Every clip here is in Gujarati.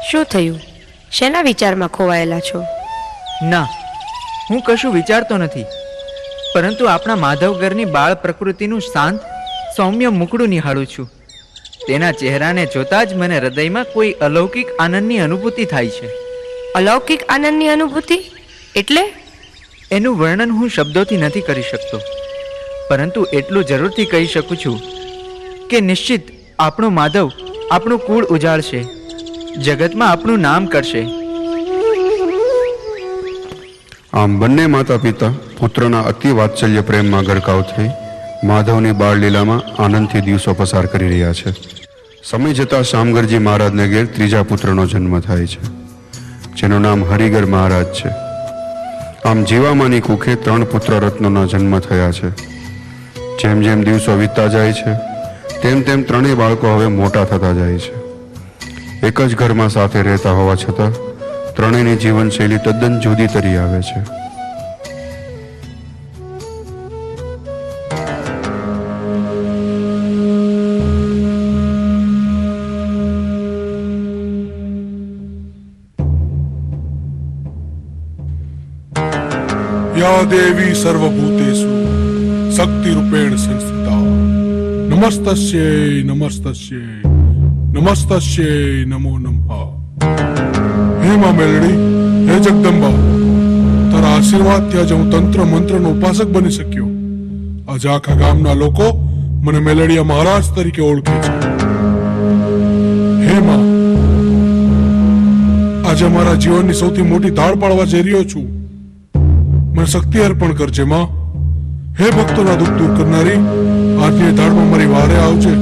શું થયું? શેના વિચારમાં ખોવાયેલા છો? ના, હું કશું વિચારતો નથી, પરંતુ આપણા માધવગરની બાળ પ્રકૃતિનું શાંત સૌમ્ય મુખડું નિહાળું છું. તેના ચહેરાને જોતા જ મને હૃદયમાં કોઈ અલૌકિક આનંદની અનુભૂતિ થાય છે. અલૌકિક આનંદની અનુભૂતિ એટલે? એનું વર્ણન હું શબ્દોથી નથી કરી શકતો, પરંતુ એટલું જરૂરથી કહી શકું છું કે નિશ્ચિત આપણો માધવ આપણું કુળ ઉજાળશે, જગતમાં આપણું નામ કરશે. આમ બંને માતા પિતા પુત્રના અતિ વાત્સલ્ય પ્રેમમાં ગરકાવ થઈ માધવની બાળલીલામાં આનંદથી દિવસો પસાર કરી રહ્યા છે. સમય જતાં શામગરજી મહારાજને ઘેર ત્રીજા પુત્રનો જન્મ થાય છે, જેનું નામ હરિગર મહારાજ છે. આમ જીવામાની કુખે 3 પુત્ર રત્નોના જન્મ થયા છે. જેમ જેમ દિવસો વીતતા જાય છે તેમ તેમ ત્રણેય બાળકો હવે મોટા થતા જાય છે. એક જ ઘરમાં સાથે રહેતા હોવા છતાં ત્રણેયની જીવનશૈલી તદ્દન જુદી તરી આવે છે. या देवी सर्वभूतेषु शक्तिरूपेण संस्थिता नमस्तस्यै नमस्तस्यै नमस्तस्यै नमो नमः. हे मां मेलડી, હે જગદંબા, તારા આશીર્વાદથી આજે હું તંત્ર મંત્રનો ઉપાસક બની શક્યો. આજે આખા ગામના લોકો મને મેલડીયા મહારાજ તરીકે ઓળખે છે. હે માં, આજે મારા જીવનની સૌથી મોટી ધાડ પાડવા જઈ રહ્યો છું. મને શક્તિ અર્પણ કરજે માં. હે ભક્તોના દુઃખ દૂર કરનારી, આજની ધાડમાં મારી વારે આવજે.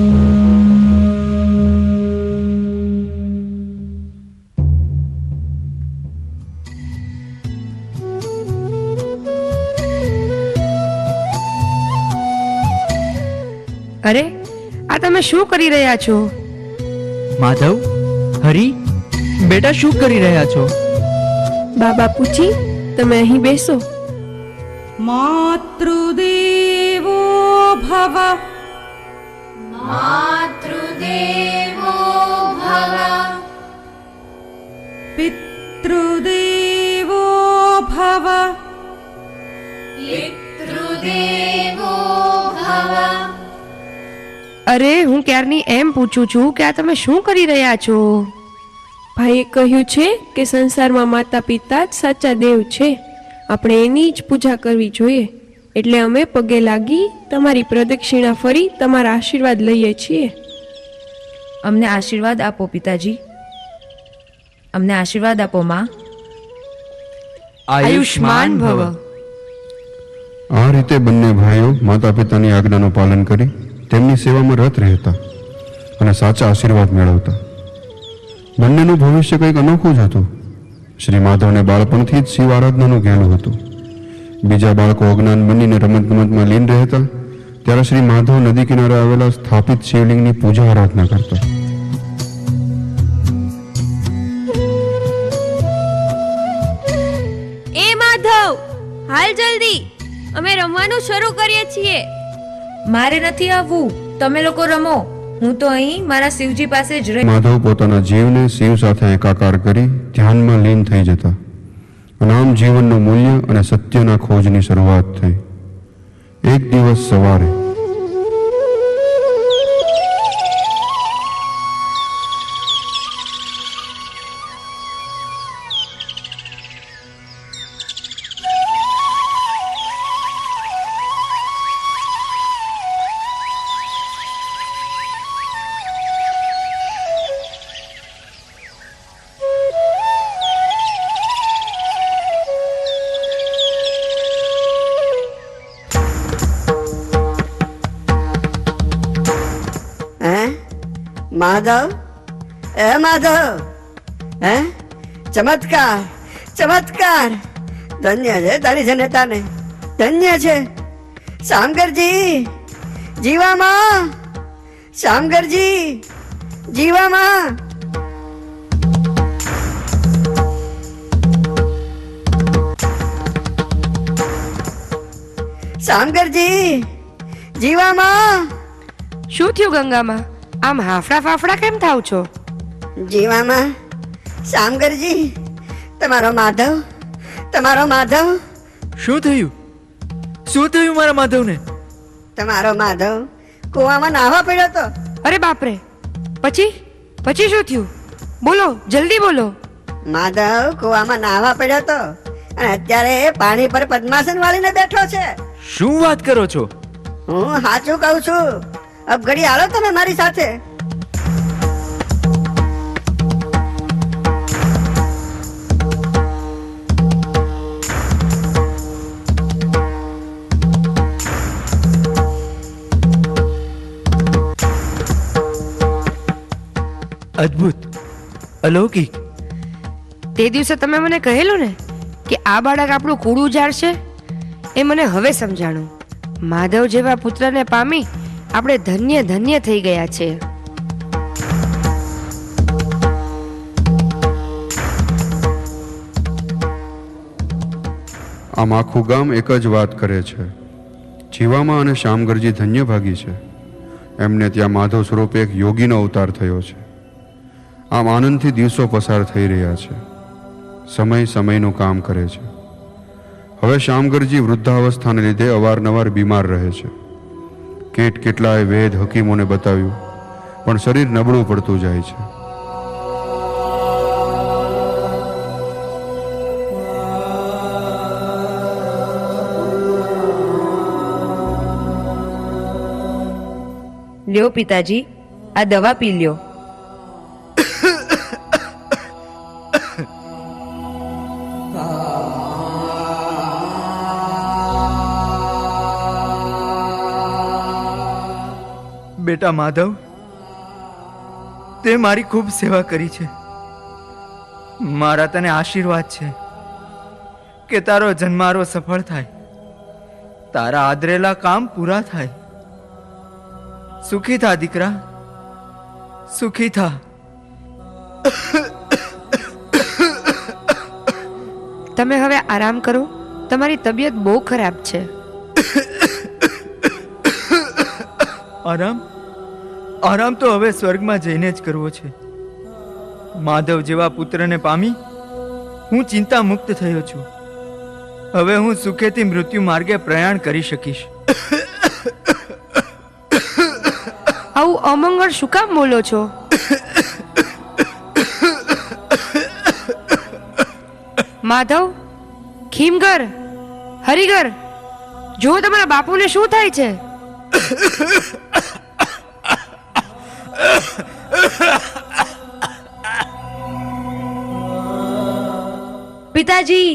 અરે, આ તમે શું કરી રહ્યા છો? માધવ, હરી, બેટા શું કરી રહ્યા છો? બાપુજી, તમે અહીં બેસો. માતૃદેવો ભવ, માતૃદેવો ભવ, પિતૃદેવો ભવ, પિતૃદેવો ભવ. અરે, હું ક્યારની એમ પૂછું છું કે આ તમે શું કરી રહ્યા છો? ભાઈએ કહ્યું છે કે સંસારમાં માતા પિતા જ સાચા દેવ છે, આપણે એની જ પૂજા કરવી જોઈએ. એટલે અમે પગે લાગી તમારી પ્રદક્ષિણા ફરી તમારા આશીર્વાદ લઈએ છીએ. અમને આશીર્વાદ આપો પિતાજી, અમને આશીર્વાદ આપો માં. આયુષ્માન ભવ. આ રીતે બંને ભાઈઓ માતા પિતાની આજ્ઞાનું પાલન કરી તેમની સેવામાં રત રહેતા અને સાચા આશીર્વાદ મેળવતા. બંનેનું ભવિષ્ય કંઈક અનોખું જ હતું. શ્રી માધવને બાળપણથી જ શિવ આરાધનાનું જ્ઞાન હતું. બીજા બાળકો અજ્ઞાન બનીને રમતગમતમાં લીન રહેતા, ત્યારે શ્રી માધવ નદી કિનારે આવેલા સ્થાપિત શિવલિંગની પૂજા આરાધના કરતા. એ માધવ, હાલ જલ્દી, અમે રમવાનું શરૂ કરીએ છીએ. મારે નથી આવવું, તમે લોકો રમો. હું તો અહીં મારા શિવજી પાસે જ રહી. માધવ પોતાના જીવને શિવ સાથે એકાકાર કરી ધ્યાનમાં લીન થઈ જતા અને આમ જીવનનું મૂલ્ય અને સત્યના ખોજની શરૂઆત થઈ. એક દિવસ સવારે માધવ, એ માધવ, હે ચમત્કાર, ચમત્કાર. ધન્ય છે તારી જનતાને, ધન્ય છે. શામગરજી, જીવામાં, શામગરજી, જીવામાં. શામગરજી, જીવામાં. શું થયું ગંગામાં? આમ હાફડા ફાફડા કેમ થાવ છો? જીવામાં, શામગરજી, તમારો માધવ, તમારો માધવ, શું થયું? શું થયું મારા માધવને? તમારો માધવ કૂવામાં નાહવા પડ્યો તો. અરે બાપરે, પછી પછી શું થયું? બોલો, જલ્દી બોલો. માધવ કૂવામાં નાહવા પડ્યો તો અને અત્યારે એ પાણી પર પદ્માસન વાળીને બેઠો છે. શું વાત કરો છો? હું સાચું કહું છું. અબ ઘડી આવો તમે મારી સાથે. અદ્ભુત, અલૌકિક. તે દિવસે તમે મને કહેલું ને કે આ બાળક આપણું કૂડું ઉજાડશે, એ મને હવે સમજાણું. માધવ જેવા પુત્રને પામી આપણે ધન્ય ધન્ય થઈ ગયા છે. આમ આખું ગામ એક જ વાત કરે છે. જીવામાં અને શામગરજી ધન્ય ભાગી છે. એમને ત્યાં માધવ સ્વરૂપે એક યોગીનો અવતાર થયો છે. આમ આનંદથી દિવસો પસાર થઈ રહ્યા છે. સમય સમયનું કામ કરે છે. હવે શામગરજી વૃદ્ધાવસ્થાને લીધે અવારનવાર બીમાર રહે છે. કેટલાય વેદ હકીમોને બતાવ્યું, પણ શરીર નબળું પડતું જાય છે. લ્યો પિતાજી, આ દવા પી લ્યો. બેટા માધવ, તે મારી ખૂબ સેવા કરી છે. મારા તને આશીર્વાદ છે કે તારો જન્મારો સફળ થાય, તારા આદરેલા કામ પૂરા થાય. સુખી થા દીકરા, સુખી થા. તમે હવે આરામ કરો. તમારી તબિયત બહુ ખરાબ છે. આરામ? આરામ તો હવે સ્વર્ગમાં જઈને જ કરવો છે. માધવ જેવા પુત્રને પામી હું ચિંતા મુક્ત થયો છું. હવે હું સુખેથી મૃત્યુ માર્ગે પ્રયાણ કરી શકીશ. આવું અમંગળ શું કામ બોલો છો? માધવ, ખીમગર, હરિગર, જો તમારા બાપુને શું થાય છે? પિતાજી,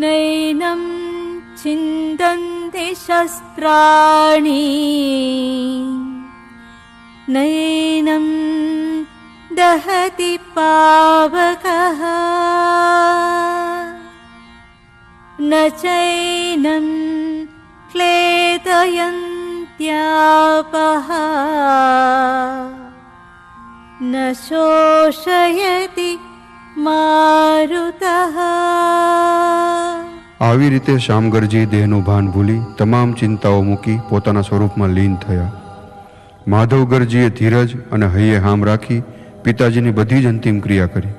નૈનમ છિંદન્તિ શસ્ત્રાણિ નૈનમ દહતિ પાવકઃ ન ચૈનમ ક્લેદયન્ત્યાપઃ ન શોષયતિ મારુતઃ. આવી રીતે શામગરજી દેહનું ભાન ભૂલી તમામ ચિંતાઓ મૂકી પોતાના સ્વરૂપમાં લીન થયા. માધવગરજીએ ધીરજ અને હૈયે હામ રાખી પિતાજીની બધી જ અંતિમ ક્રિયા કરી.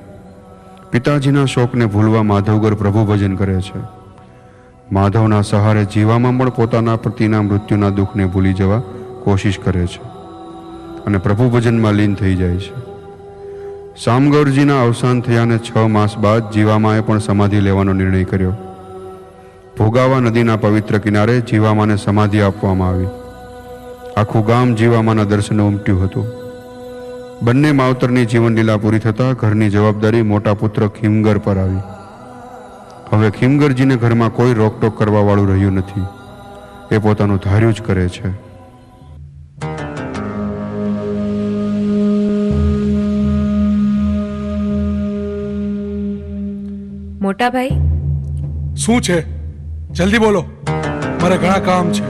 પિતાજીના શોકને ભૂલવા માધવગર પ્રભુ ભજન કરે છે. માધવના સહારે જીવામાં પણ પોતાના પતિના મૃત્યુના દુઃખને ભૂલી જવા કોશિશ કરે છે અને પ્રભુ ભજનમાં લીન થઈ જાય છે. શામગૌરજીના અવસાન થયાને 6 માસ બાદ જીવામાએ પણ સમાધિ લેવાનો નિર્ણય કર્યો. ભોગાવા નદીના પવિત્ર કિનારે જીવામાને સમાધિ આપવામાં આવી. આખું ગામ જીવામાના દર્શને ઉમટ્યું હતું. બંને માવતરની જીવનલીલા પૂરી થતાં ઘરની જવાબદારી મોટા પુત્ર ખીમગર પર આવી. હવે ખીમગરજીને ઘરમાં કોઈ રોકટોક કરવા વાળું રહ્યું નથી. એ પોતાનું ધાર્યું જ કરે છે. મોટા ભાઈ. શું છે? જલ્દી બોલો, મારે ઘણા કામ છે.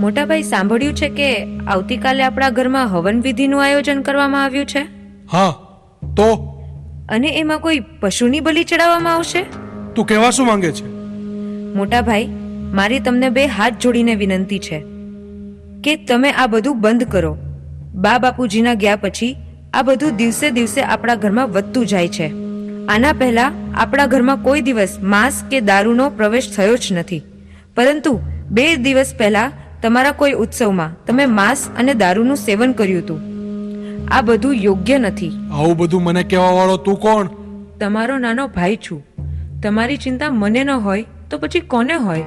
મોટા ભાઈ, સાંભળ્યું છે કે આવતીકાલે આપણા ઘરમાં હવન વિધિનું આયોજન કરવામાં આવ્યું છે. હા, તો અને એમાં કોઈ પશુની બલિ ચડાવવામાં આવશે. તું કહેવા શું માંગે છે? મોટા ભાઈ, મારી તમને 2 હાથ જોડીને વિનંતી છે કે તમે આ બધું બંધ કરો. બા બાપુજીના ગયા પછી આ બધું દિવસે દિવસે આપણા ઘરમાં વધતું જાય છે. આના પહેલા આપણા ઘરમાં કોઈ દિવસ માંસ કે દારૂનો પ્રવેશ થયો જ નથી, પરંતુ 2 દિવસ પહેલા તમારા કોઈ ઉત્સવમાં તમે માંસ અને દારૂનું સેવન કર્યું હતું. આ બધું યોગ્ય નથી. આવું બધું મને કહેવા વાળો તું કોણ? તમારો નાનો ભાઈ છું. તમારી ચિંતા મને ન હોય તો પછી કોને હોય?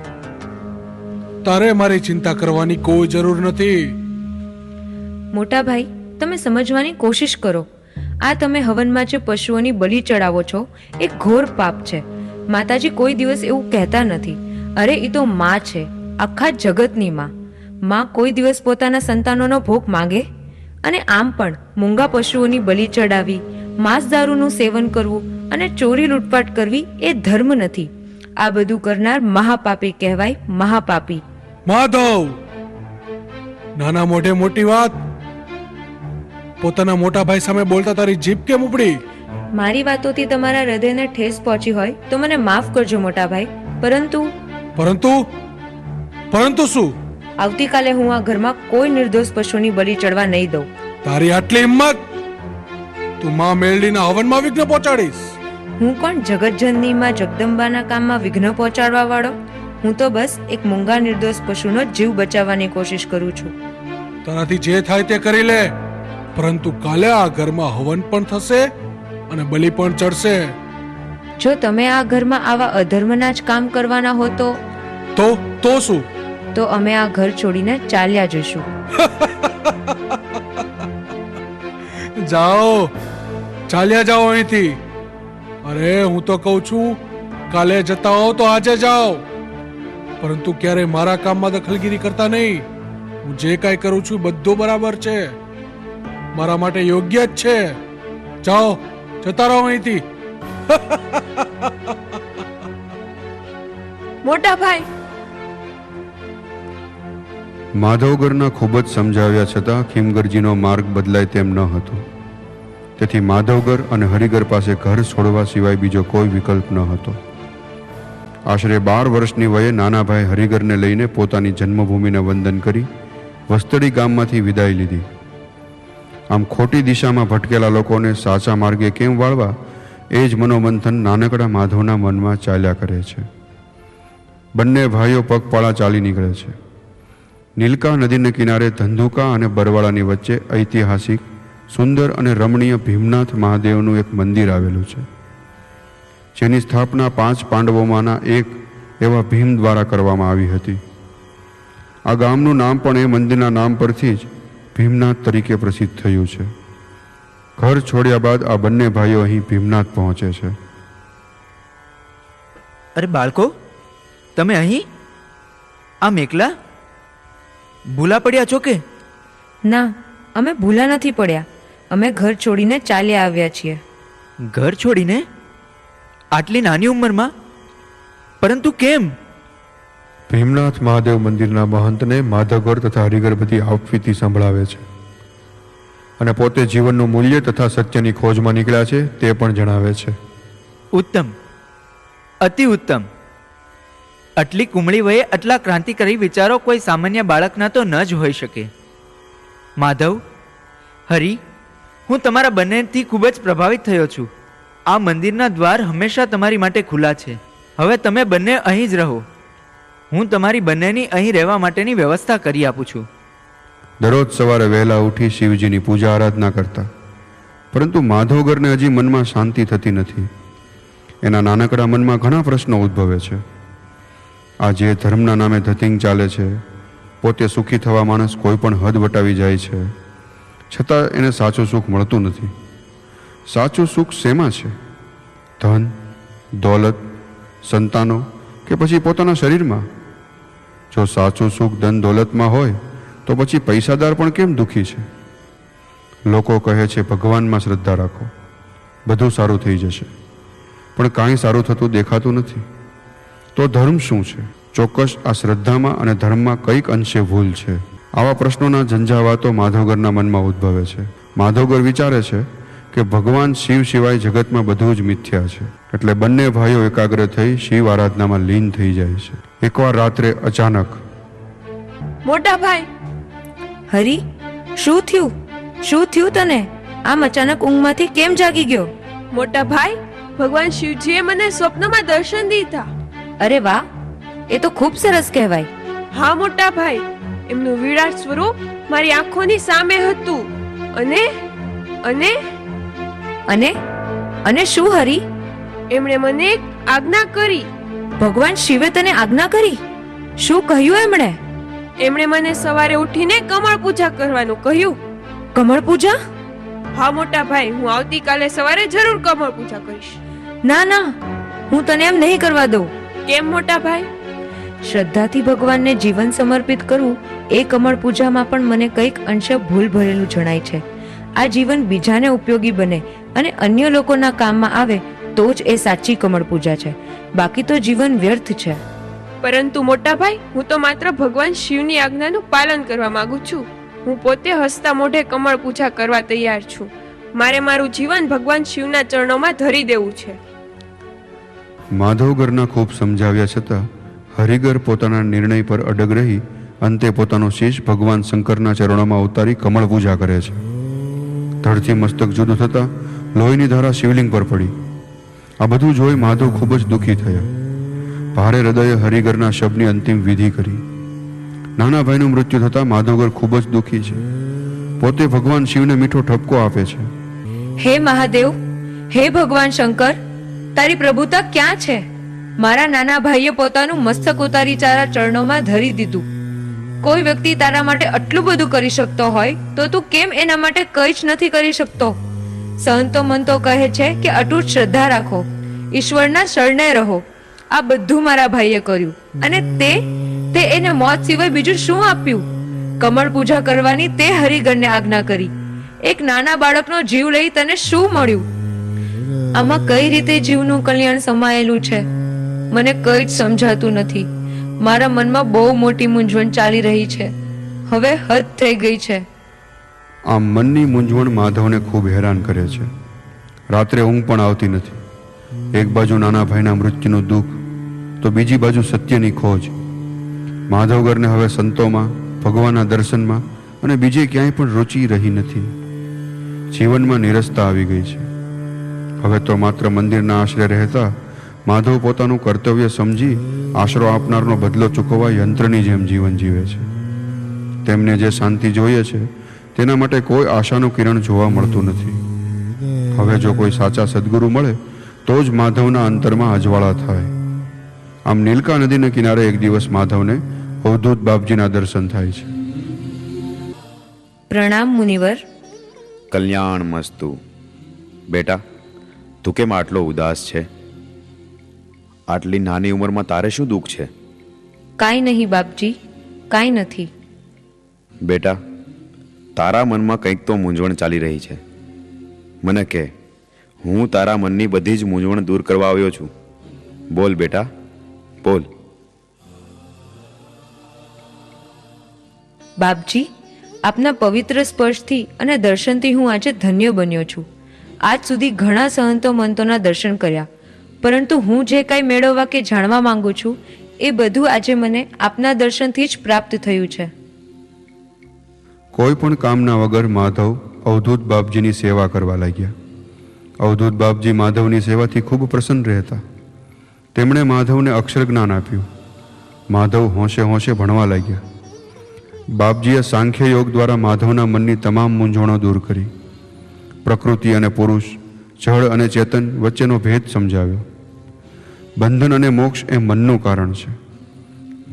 તારે મારી ચિંતા કરવાની કોઈ જરૂર નથી. મોટા ભાઈ, તમે સમજવાની કોશિશ કરો. આ તમે હવનમાં જે પશુઓની બલિ ચડાવો છો એ ઘોર પાપ છે. માતાજી કોઈ દિવસ એવું કહેતા નથી. અરે એ તો માં છે, આખા જગતની માં. માં કોઈ દિવસ પોતાના સંતાનોનો ભોગ માંગે? અને આમ પણ મૂંગા પશુઓની બલિ ચડાવી, માંસ દારૂનું સેવન કરવું અને ચોરી લૂંટફાટ કરવી એ ધર્મ નથી. આ બધું કરનાર મહાપાપી કહેવાય, મહાપાપી. માધવ, નાના મોઢે મોટી વાત. પોતાના મોટા ભાઈ સામે બોલતા તારી જીભ કેમ ઉપડી? મારી વાતોથી તમારા હૃદયને ઠેસ પહોંચી હોય તો મને માફ કરજો મોટા ભાઈ, પરંતુ પરંતુ શું? આવતીકાલે હું આ ઘરમાં કોઈ નિર્દોષ પશુની બલિ ચડવા નહીં દઉં. તારી આટલી હિંમત? તું માં મેલડીના હવનમાં વિઘ્ન પહોંચાડીશ? હું કોણ જગતજનની માં જગદંબાના કામમાં વિઘ્ન પહોંચાડવા વાળો? હું તો બસ એક મૂંગા નિર્દોષ પશુનો જીવ બચાવવાની કોશિશ કરું છું. તારાથી જે થાય તે કરી લે, પરંતુ કાલે આ ઘરમાં હવન પણ થશે અને બલિ પણ ચડશે. જો તમે આ ઘરમાં આવા અધર્મના જ કામ કરવાના હો તો શું? તો અમે આ ઘર છોડીને ચાલ્યા જઈશું. જાઓ, ચાલ્યા જાઓ અહીંથી. અરે હું તો કહું છું, કાલે જતા હો તો આજે જાઓ, પરંતુ ક્યારે મારા કામમાં દખલગીરી કરતા નહીં. હું જે કાંઈ કરું છું બધું બરાબર છે, મારા માટે યોગ્ય જ છે. જાઓ, જતા રહો અહીંથી. મોટા ભાઈ, માધવગરના ખૂબ જ સમજાવ્યા છતાં ખીમગરજીનો માર્ગ બદલાય તેમ ન હતો. તેથી માધવગર અને હરિગર પાસે ઘર છોડવા સિવાય બીજો કોઈ વિકલ્પ ન હતો. આશરે 12 વર્ષની વયે નાના ભાઈ હરિગરને લઈને પોતાની જન્મભૂમિને વંદન કરી વસ્તડી ગામમાંથી વિદાય લીધી. આમ ખોટી દિશામાં ભટકેલા લોકોને સાચા માર્ગે કેમ વાળવા, એ જ મનોમંથન નાનકડા માધવના મનમાં ચાલ્યા કરે છે. બંને ભાઈઓ પગપાળા ચાલી નીકળે છે. નીલકા નદીને કિનારે ધંધુકા અને બરવાળાની વચ્ચે ઐતિહાસિક, સુંદર અને રમણીય ભીમનાથ મહાદેવનું એક મંદિર આવેલું છે, જેની સ્થાપના 5 પાંડવોમાંના એક એવા ભીમ દ્વારા કરવામાં આવી હતી. આ ગામનું નામ પણ એ મંદિરના નામ પરથી જ ભીમનાથ તરીકે પ્રસિદ્ધ થયું છે. ઘર છોડ્યા બાદ આ બંને ભાઈઓ અહીં ભીમનાથ પહોંચે છે. અરે બાળકો, તમે અહીં આમ એકલા ભૂલા પડ્યા છો કે? ના, અમે ભૂલા નથી પડ્યા. અમે ઘર છોડીને ચાલ્યા આવ્યા છીએ. ઘર છોડીને? આટલી નાની ઉંમરમાં? પરંતુ કેમ? ભીમનાથ મહાદેવ મંદિરના મહંતને માધવગર તથા હરિગર બધી આપવીતી સંભળાવે છે અને પોતે જીવનનું મૂલ્ય તથા સત્યની ખોજમાં નીકળ્યા છે તે પણ જણાવે છે. ઉત્તમ, અતિ ઉત્તમ. આટલી કુમળી વયે આટલા ક્રાંતિકારી વિચારો કોઈ સામાન્ય બાળકના તો ન જ હોઈ શકે. માધવ, હરિ, હું તમારા બંનેથી ખૂબ જ પ્રભાવિત થયો છું. આ મંદિરના દ્વાર હંમેશા તમારી માટે ખુલ્લા છે. હવે તમે બંને અહીં જ રહો. હું તમારી બંનેની અહીં રહેવા માટેની વ્યવસ્થા કરી આપું છું. દરરોજ સવારે વહેલા ઉઠી શિવજીની પૂજા આરાધના કરતા, પરંતુ માધવગરને હજી મનમાં શાંતિ થતી નથી. એના નાનકડા મનમાં ઘણા પ્રશ્નો ઉદ્ભવે છે. આ જે ધર્મના નામે ધતિંગ ચાલે છે, પોતે સુખી થવા માણસ કોઈ પણ હદ વટાવી જાય છે, છતાં એને સાચું સુખ મળતું નથી. સાચું સુખ શેમાં છે? ધન, દોલત, સંતાનો કે પછી પોતાના શરીરમાં? જો સાચું સુખ ધન દોલતમાં હોય તો પછી પૈસાદાર પણ કેમ દુઃખી છે? લોકો કહે છે ભગવાનમાં શ્રદ્ધા રાખો, બધું સારું થઈ જશે, પણ કાંઈ સારું થતું દેખાતું નથી. તો ધર્મ શું છે? ચોક્કસ આ શ્રદ્ધામાં અને ધર્મમાં કંઈક અંશે ભૂલ છે. આવા પ્રશ્નોના ઝંઝાવાતો માધવગરના મનમાં ઉદ્ભવે છે. માધવગર વિચારે છે કે ભગવાન શિવ સિવાય જગતમાં બધું જ મિથ્યા છે. એટલે બંને ભાઈઓ એકાગ્ર થઈ શિવ આરાધનામાં લીન થઈ જાય છે. એકવાર રાત્રે અચાનક, મોટા ભાઈ, હરી, શું થયું? શું થયું તને? આમ અચાનક ઊંઘમાંથી કેમ જાગી ગયો? મોટા ભાઈ, ભગવાન શિવજીએ મને સ્વપ્નમાં દર્શન દીધા. અરે વાહ, એ તો ખૂબ સરસ કહેવાય. હા મોટા ભાઈ, એમનું વિરાટ સ્વરૂપ મારી આંખોની સામે હતું. અને અને અને અને શું હરી? એમણે મને એક આજ્ઞા કરી. ભગવાન શિવે તને આજ્ઞા કરી? શું કહ્યું એમણે? એમણે મને સવારે ઉઠીને કમળ પૂજા કરવાનું કહ્યું. કમળ પૂજા? હા મોટા ભાઈ, હું આવતીકાલે સવારે જરૂર કમળ પૂજા કરીશ. ના ના, હું તને એમ નહીં કરવા દઉં. કેમ મોટા ભાઈ? શ્રદ્ધાથી ભગવાનને જીવન સમર્પિત કરવું એ કમળ પૂજામાં પણ મને કંઈક અંશે ભૂલ ભરેલું જણાય છે. આ જીવન બીજાને ઉપયોગી બને અને અન્ય લોકોના કામમાં આવે તો જ એ સાચી કમળ પૂજા છે. બાકી તો જીવન વ્યર્થ છે. પરંતુ મોટા ભાઈ, હું તો માત્ર ભગવાન શિવની આજ્ઞાનું પાલન કરવા માંગુ છું. હું પોતે હસતા મોઢે કમળ પૂજા કરવા તૈયાર છું. મારે મારું જીવન ભગવાન શિવના ચરણોમાં ધરી દેવું છે. માધવગરના ખૂબ સમજાવ્યા છતાં હરિગર પોતાના નિર્ણય પર અડગ રહી અંતે પોતાનો શીશ ભગવાન શંકરના ચરણોમાં ઉતારી કમળ પૂજા કરે છે. ધડથી મસ્તક જુદું થતાં લોહીની ધારા શિવલિંગ પર પડી. આ બધું જોઈ માધવ ખૂબ જ દુઃખી થયા. ભારે હૃદયે હરિગરના શબની અંતિમ વિધિ કરી. નાના ભાઈનું મૃત્યુ થતાં માધવગર ખૂબ જ દુઃખી છે. પોતે ભગવાન શિવને મીઠો ઠપકો આપે છે. હે મહાદેવ, હે ભગવાન શંકર, તારી પ્રભુતા ક્યાં છે? મારા નાના ભાઈએ પોતાનું મસ્તક ઉતારી તારા ચરણોમાં ધરી દીધું. કોઈ વ્યક્તિ તારા માટે આટલું બધું કરી શકતો હોય તો તું કેમ એના માટે કંઈ જ નથી કરી શકતો? સંતો મંતો કહે છે કે અતૂટ શ્રદ્ધા રાખો, ઈશ્વરના શરણે રહો. આ બધું મારા ભાઈએ કર્યું અને તે એને મોત સિવાય બીજું શું આપ્યું? કમળ પૂજા કરવાની તે હરિગણને આજ્ઞા કરી. એક નાના બાળકનો જીવ લઈ તને શું મળ્યું? આમાં કઈ રીતે જીવનું કલ્યાણ સમાયેલું છે મને કંઈ જ સમજાતું નથી. મારા મનમાં બહુ મોટી મૂંઝવણ ચાલી રહી છે. હવે હદ થઈ ગઈ છે. આમ મનની મૂંઝવણ માધવને ખૂબ હેરાન કરે છે. રાત્રે ઊંઘ પણ આવતી નથી. એક બાજુ નાના ભાઈના મૃત્યુનું દુઃખ તો બીજી બાજુ સત્યની ખોજ. માધવગરને હવે સંતોમાં, ભગવાનના દર્શનમાં અને બીજે ક્યાંય પણ રુચિ રહી નથી. જીવનમાં નિરસતા આવી ગઈ છે. હવે તો માત્ર મંદિરના આશરે રહેતા માધવ પોતાનું કર્તવ્ય સમજી આશરો આપનારનો બદલો ચૂકવવા યંત્રની જેમ જીવન જીવે છે. તેમને જે શાંતિ જોઈએ છે તેના માટે કોઈ આશાનું કિરણ જોવા મળતું નથી. હવે જો કોઈ સાચા સદગુરુ મળે તો જ માધવના અંતરમાં અજવાળા થાય. આમ નીલકા નદીના કિનારે એક દિવસ માધવને અવધૂત બાપજીના દર્શન થાય છે. પ્રણામ મુનિવર. કલ્યાણ મસ્તુ. બેટા, તું કેમ આટલો ઉદાસ છે? આટલી નાની ઉંમરમાં તારે શું દુઃખ છે? કાંઈ નહીં બાપજી, કાંઈ નથી. બેટા, તારા મનમાં કંઈક તો મૂંઝવણ ચાલી રહી છે. મને કહે, હું તારા મનની બધી જ મૂંઝવણ દૂર કરવા આવ્યો છું. બોલ બેટા, બોલ. બાપજી, આપના પવિત્ર સ્પર્શથી અને દર્શનથી હું આજે ધન્ય બન્યો છું. આજ સુધી ઘણા સંતો મંતોના દર્શન કર્યા, પરંતુ હું જે કાંઈ મેળવવા કે જાણવા માંગુ છું એ બધું આજે મને આપના દર્શનથી જ પ્રાપ્ત થયું છે. કોઈ પણ કામના વગર માધવ અવધૂત બાપજીની સેવા કરવા લાગ્યા. અવધૂત બાપજી માધવની સેવાથી ખૂબ પ્રસન્ન રહેતા. તેમણે માધવને અક્ષર જ્ઞાન આપ્યું. માધવ હોંશે હોંશે ભણવા લાગ્યા. બાપજીએ સાંખ્ય યોગ દ્વારા માધવના મનની તમામ મૂંઝવણો દૂર કરી. પ્રકૃતિ અને પુરુષ, જળ અને ચેતન વચ્ચેનો ભેદ સમજાવ્યો. બંધન અને મોક્ષ એ મનનું કારણ છે.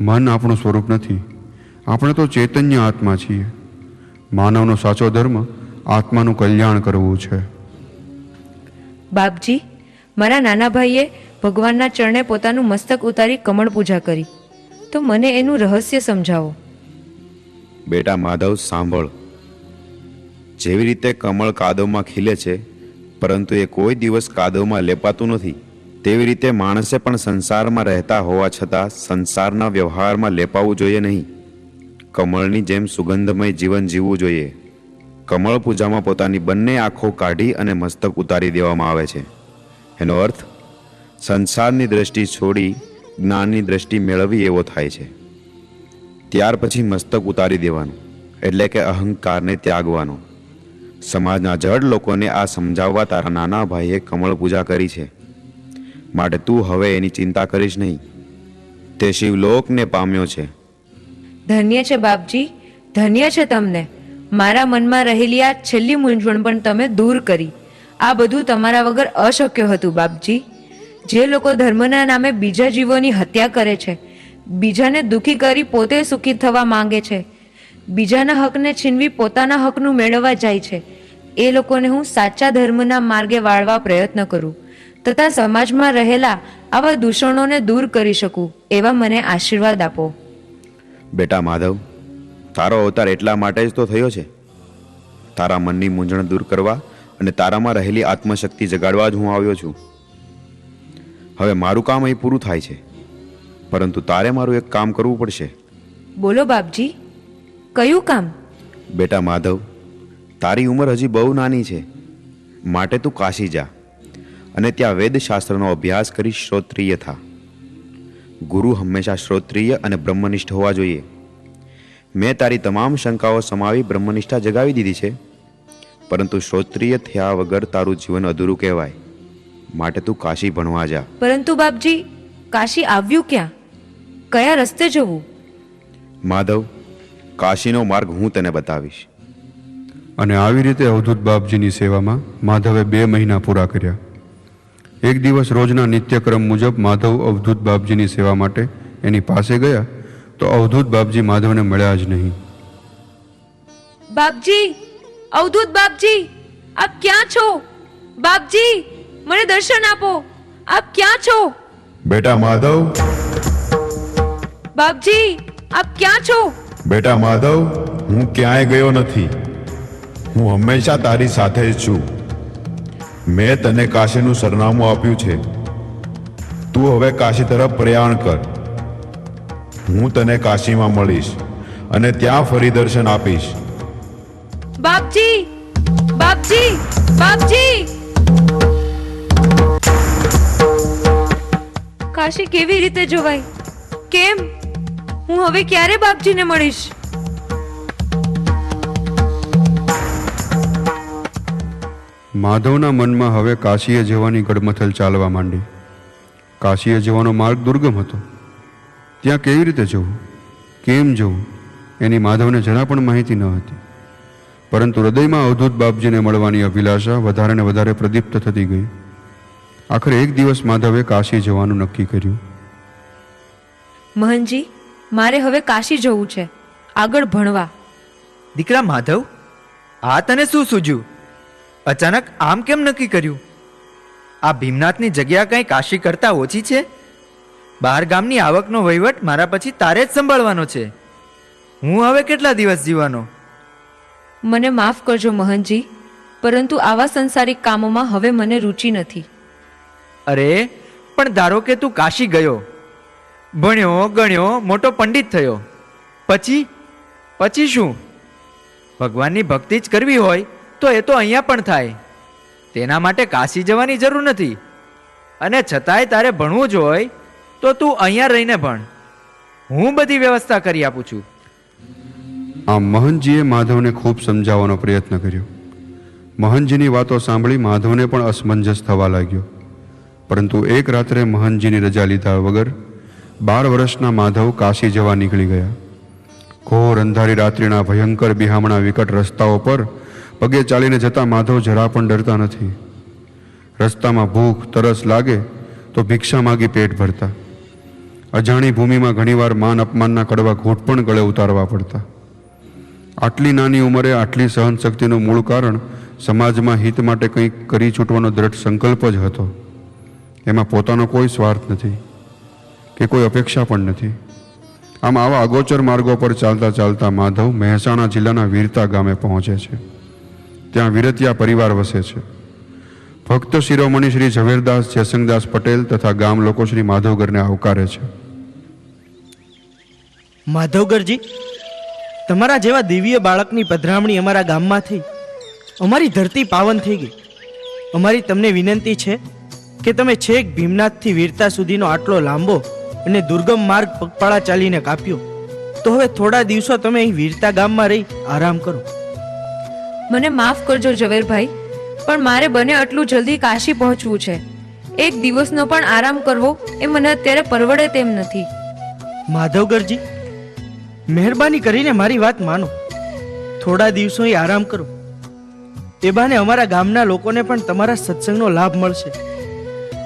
મન આપણું સ્વરૂપ નથી. આપણે તો ચૈતન્ય આત્મા છીએ. માનવનો સાચો ધર્મ આત્માનું કલ્યાણ કરવું છે. બાપજી, મારા નાના ભાઈએ ભગવાનના ચરણે પોતાનું મસ્તક ઉતારી કમળ પૂજા કરી, તો મને એનું રહસ્ય સમજાવો. બેટા માધવ, સાંભળ. જેવી રીતે કમળ કાદવમાં ખીલે છે પરંતુ એ કોઈ દિવસ કાદવમાં લેપાતું નથી, તેવી રીતે માણસે પણ સંસારમાં રહેતા હોવા છતાં સંસારના વ્યવહારમાં લેપાવું જોઈએ નહીં. કમળની જેમ સુગંધમય જીવન જીવવું જોઈએ. કમળ પૂજામાં પોતાની બંને આંખો કાઢી અને મસ્તક ઉતારી દેવામાં આવે છે. એનો અર્થ સંસારની દ્રષ્ટિ છોડી જ્ઞાનની દ્રષ્ટિ મેળવી એવો થાય છે. ત્યાર પછી મસ્તક ઉતારી દેવાનું, એટલે કે અહંકારને ત્યાગવાનો. સમાજના જડ લોકોને આ સમજાવવા તારા નાના ભાઈએ કમળ પૂજા કરી છે. માટે તું હવે એની ચિંતા કરીશ નહીં. તે શિવલોકને પામ્યો છે. ધન્ય છે બાપજી, ધન્ય છે તમને. મારા મનમાં રહેલી આ છેલ્લી મૂંઝવણ પણ તમે દૂર કરી. આ બધું તમારા વગર અશક્ય હતું બાપજી. જે લોકો ધર્મના નામે બીજા જીવોની હત્યા કરે છે, બીજાને દુઃખી કરી પોતે સુખી થવા માંગે છે, બીજાના હકને છીનવી પોતાના હકનું મેળવવા જાય છે, એ લોકોને હું સાચા ધર્મના માર્ગે વાળવા પ્રયત્ન કરું તથા સમાજમાં રહેલા આવા દૂષણોને દૂર કરી શકું એવા મને આશીર્વાદ આપો. બેટા માધવ, તારો અવતાર એટલા માટે જ તો થયો છે. તારા મનની મૂંઝવણ દૂર કરવા અને તારામાં રહેલી આત્મશક્તિ જગાડવા જ હું આવ્યો છું. હવે મારું કામ અહીં પૂરું થાય છે, પરંતુ તારે મારું એક કામ કરવું પડશે. બોલો બાપજી, કયું કામ? બેટા માધવ, તારી ઉંમર હજી બહુ નાની છે, માટે તું કાશી જા અને ત્યાં વેદશાસ્ત્રનો અભ્યાસ કરી શ્રોત્રિય થા. ગુરુ હંમેશા શ્રોત્રિય અને બ્રહ્મનિષ્ઠ હોવા જોઈએ. મેં તારી તમામ શંકાઓ સમાવી બ્રહ્મનિષ્ઠા જગાવી દીધી છે, પરંતુ શ્રોત્રિય થયા વગર તારું જીવન અધૂરું કહેવાય. માટે તું કાશી ભણવા જા. પરંતુ બાપજી, કાશી આવ્યું ક્યાં? કયા રસ્તે જવું? માધવ, કાશીનો માર્ગ હું તને બતાવીશ. અને આવી રીતે અવધૂત બાપજીની સેવામાં માધવે 2 મહિના પૂરા કર્યા. એક દિવસ રોજના નિત્યક્રમ મુજબ માધવ અવધૂત બાપજીની સેવા માટે એની પાસે ગયા તો અવધૂત બાપજી માધવને મળ્યા જ નહીં. બાપજી, અવધૂત બાપજી, આપ ક્યાં છો? બાપજી, મને દર્શન આપો. આપ ક્યાં છો? બેટા માધવ, બાપજી, આપ ક્યાં છો? બેટા માધવ, હું ક્યાંય ગયો નથી. હું હંમેશા તારી સાથે જ છું. મેં તને કાશીનું સરનામું આપ્યું છે. તું હવે કાશી તરફ પ્રયાણ કર. હું તને કાશીમાં મળીશ અને ત્યાં ફરી દર્શન આપીશ. બાપજી, બાપજી, બાપજી! કાશી કેવી રીતે જવાય? કેમ? હું હવે ક્યારે બાપજીને મળીશ? માધવના મનમાં હવે કાશીએ જવાની ગડમથલ ચાલવા માંડી. કાશીએ જવાનો માર્ગ દુર્ગમ હતો. ત્યાં કેવી રીતે જવું, કેમ જવું, એની માધવને જરા પણ માહિતી ન હતી. પરંતુ હૃદયમાં અવધૂત બાપજીને મળવાની અભિલાષા વધારે ને વધારે પ્રદીપ્ત થતી ગઈ. આખરે એક દિવસ માધવે કાશી જવાનું નક્કી કર્યું. મહનજી, મારે હવે કાશી જવું છે, આગળ ભણવા. દીકરા માધવ, આ તને શું સૂઝ્યું? અચાનક આમ કેમ નક્કી કર્યું? આ ભીમનાથની જગ્યા કંઈ કાશી કરતા ઓછી છે? બહાર ગામની આવકનો વહીવટ મારા પછી તારે જ સંભાળવાનો છે. હું હવે કેટલા દિવસ જીવવાનો? મને માફ કરજો મહનજી, પરંતુ આવા સંસારિક કામોમાં હવે મને રુચિ નથી. અરે પણ ધારો કે તું કાશી ગયો, ભણ્યો ગણ્યો, મોટો પંડિત થયો, પછી શું? ભગવાનની ભક્તિ જ કરવી હોય તો એ તો અહીંયા પણ થાય. તેના માટે કાશી જવાની જરૂર નથી. અને છતાંય તારે ભણવું જ હોય તો તું અહીંયા રહીને ભણ. હું બધી વ્યવસ્થા કરી આપું છું. આમ મહંતજીએ માધવને ખૂબ સમજાવવાનો પ્રયત્ન કર્યો. મહંતજીની વાતો સાંભળી માધવને પણ અસમંજસ થવા લાગ્યો. પરંતુ એક રાત્રે મહંતજીની રજા લીધા વગર 12 વર્ષના માધવ કાશી જવા નીકળી ગયા. ઘોર અંધારી રાત્રિના ભયંકર બિહામણા વિકટ રસ્તાઓ પર પગે ચાલીને જતા માધવ જરા પણ ડરતા નથી. રસ્તામાં ભૂખ તરસ લાગે તો ભિક્ષા માગી પેટ ભરતા. અજાણી ભૂમિમાં ઘણીવાર માન અપમાનના કડવા ઘૂંટ પણ ગળે ઉતારવા પડતા. આટલી નાની ઉંમરે આટલી સહનશક્તિનું મૂળ કારણ સમાજમાં હિત માટે કંઈક કરી છૂટવાનો દ્રઢ સંકલ્પ જ હતો. એમાં પોતાનો કોઈ સ્વાર્થ નથી કે કોઈ અપેક્ષા પણ નથી. આમ આવા અગોચર માર્ગો પર ચાલતા ચાલતા માધવ મહેસાણા જિલ્લાના વીરતા ગામે પહોંચે છે. ત્યાં વિરતિયા પરિવાર વસે છે. ભક્ત શિરોમણી શ્રી ઝવેરદાસ જયસંગદાસ પટેલ તથા ગામ લોકો શ્રી માધવગરને આવકારે છે. માધવગરજી, તમારા જેવા દિવ્ય બાળકની પધરામણી અમારા ગામમાં થઈ. અમારી ધરતી પાવન થઈ ગઈ. અમારી તમને વિનંતી છે કે તમે છેક ભીમનાથથી વીરતા સુધીનો આટલો લાંબો અને દુર્ગમ માર્ગ પગપાળા ચાલીને કાપ્યો, તો હવે થોડા દિવસો તમે અહીં વીરતા ગામમાં રહી આરામ કરો. મને માફ કરજો ઝવેરભાઈ, પણ મારે બને એટલું જલ્દી કાશી પહોંચવું છે. એક દિવસનો પણ આરામ કરવો એ મને અત્યારે પરવડે તેમ નથી. માધવગરજી, મહેરબાની કરીને મારી વાત માનો. થોડા દિવસો આરામ કરો. એ બહાને અમારા ગામના લોકોને પણ તમારા સત્સંગનો લાભ મળશે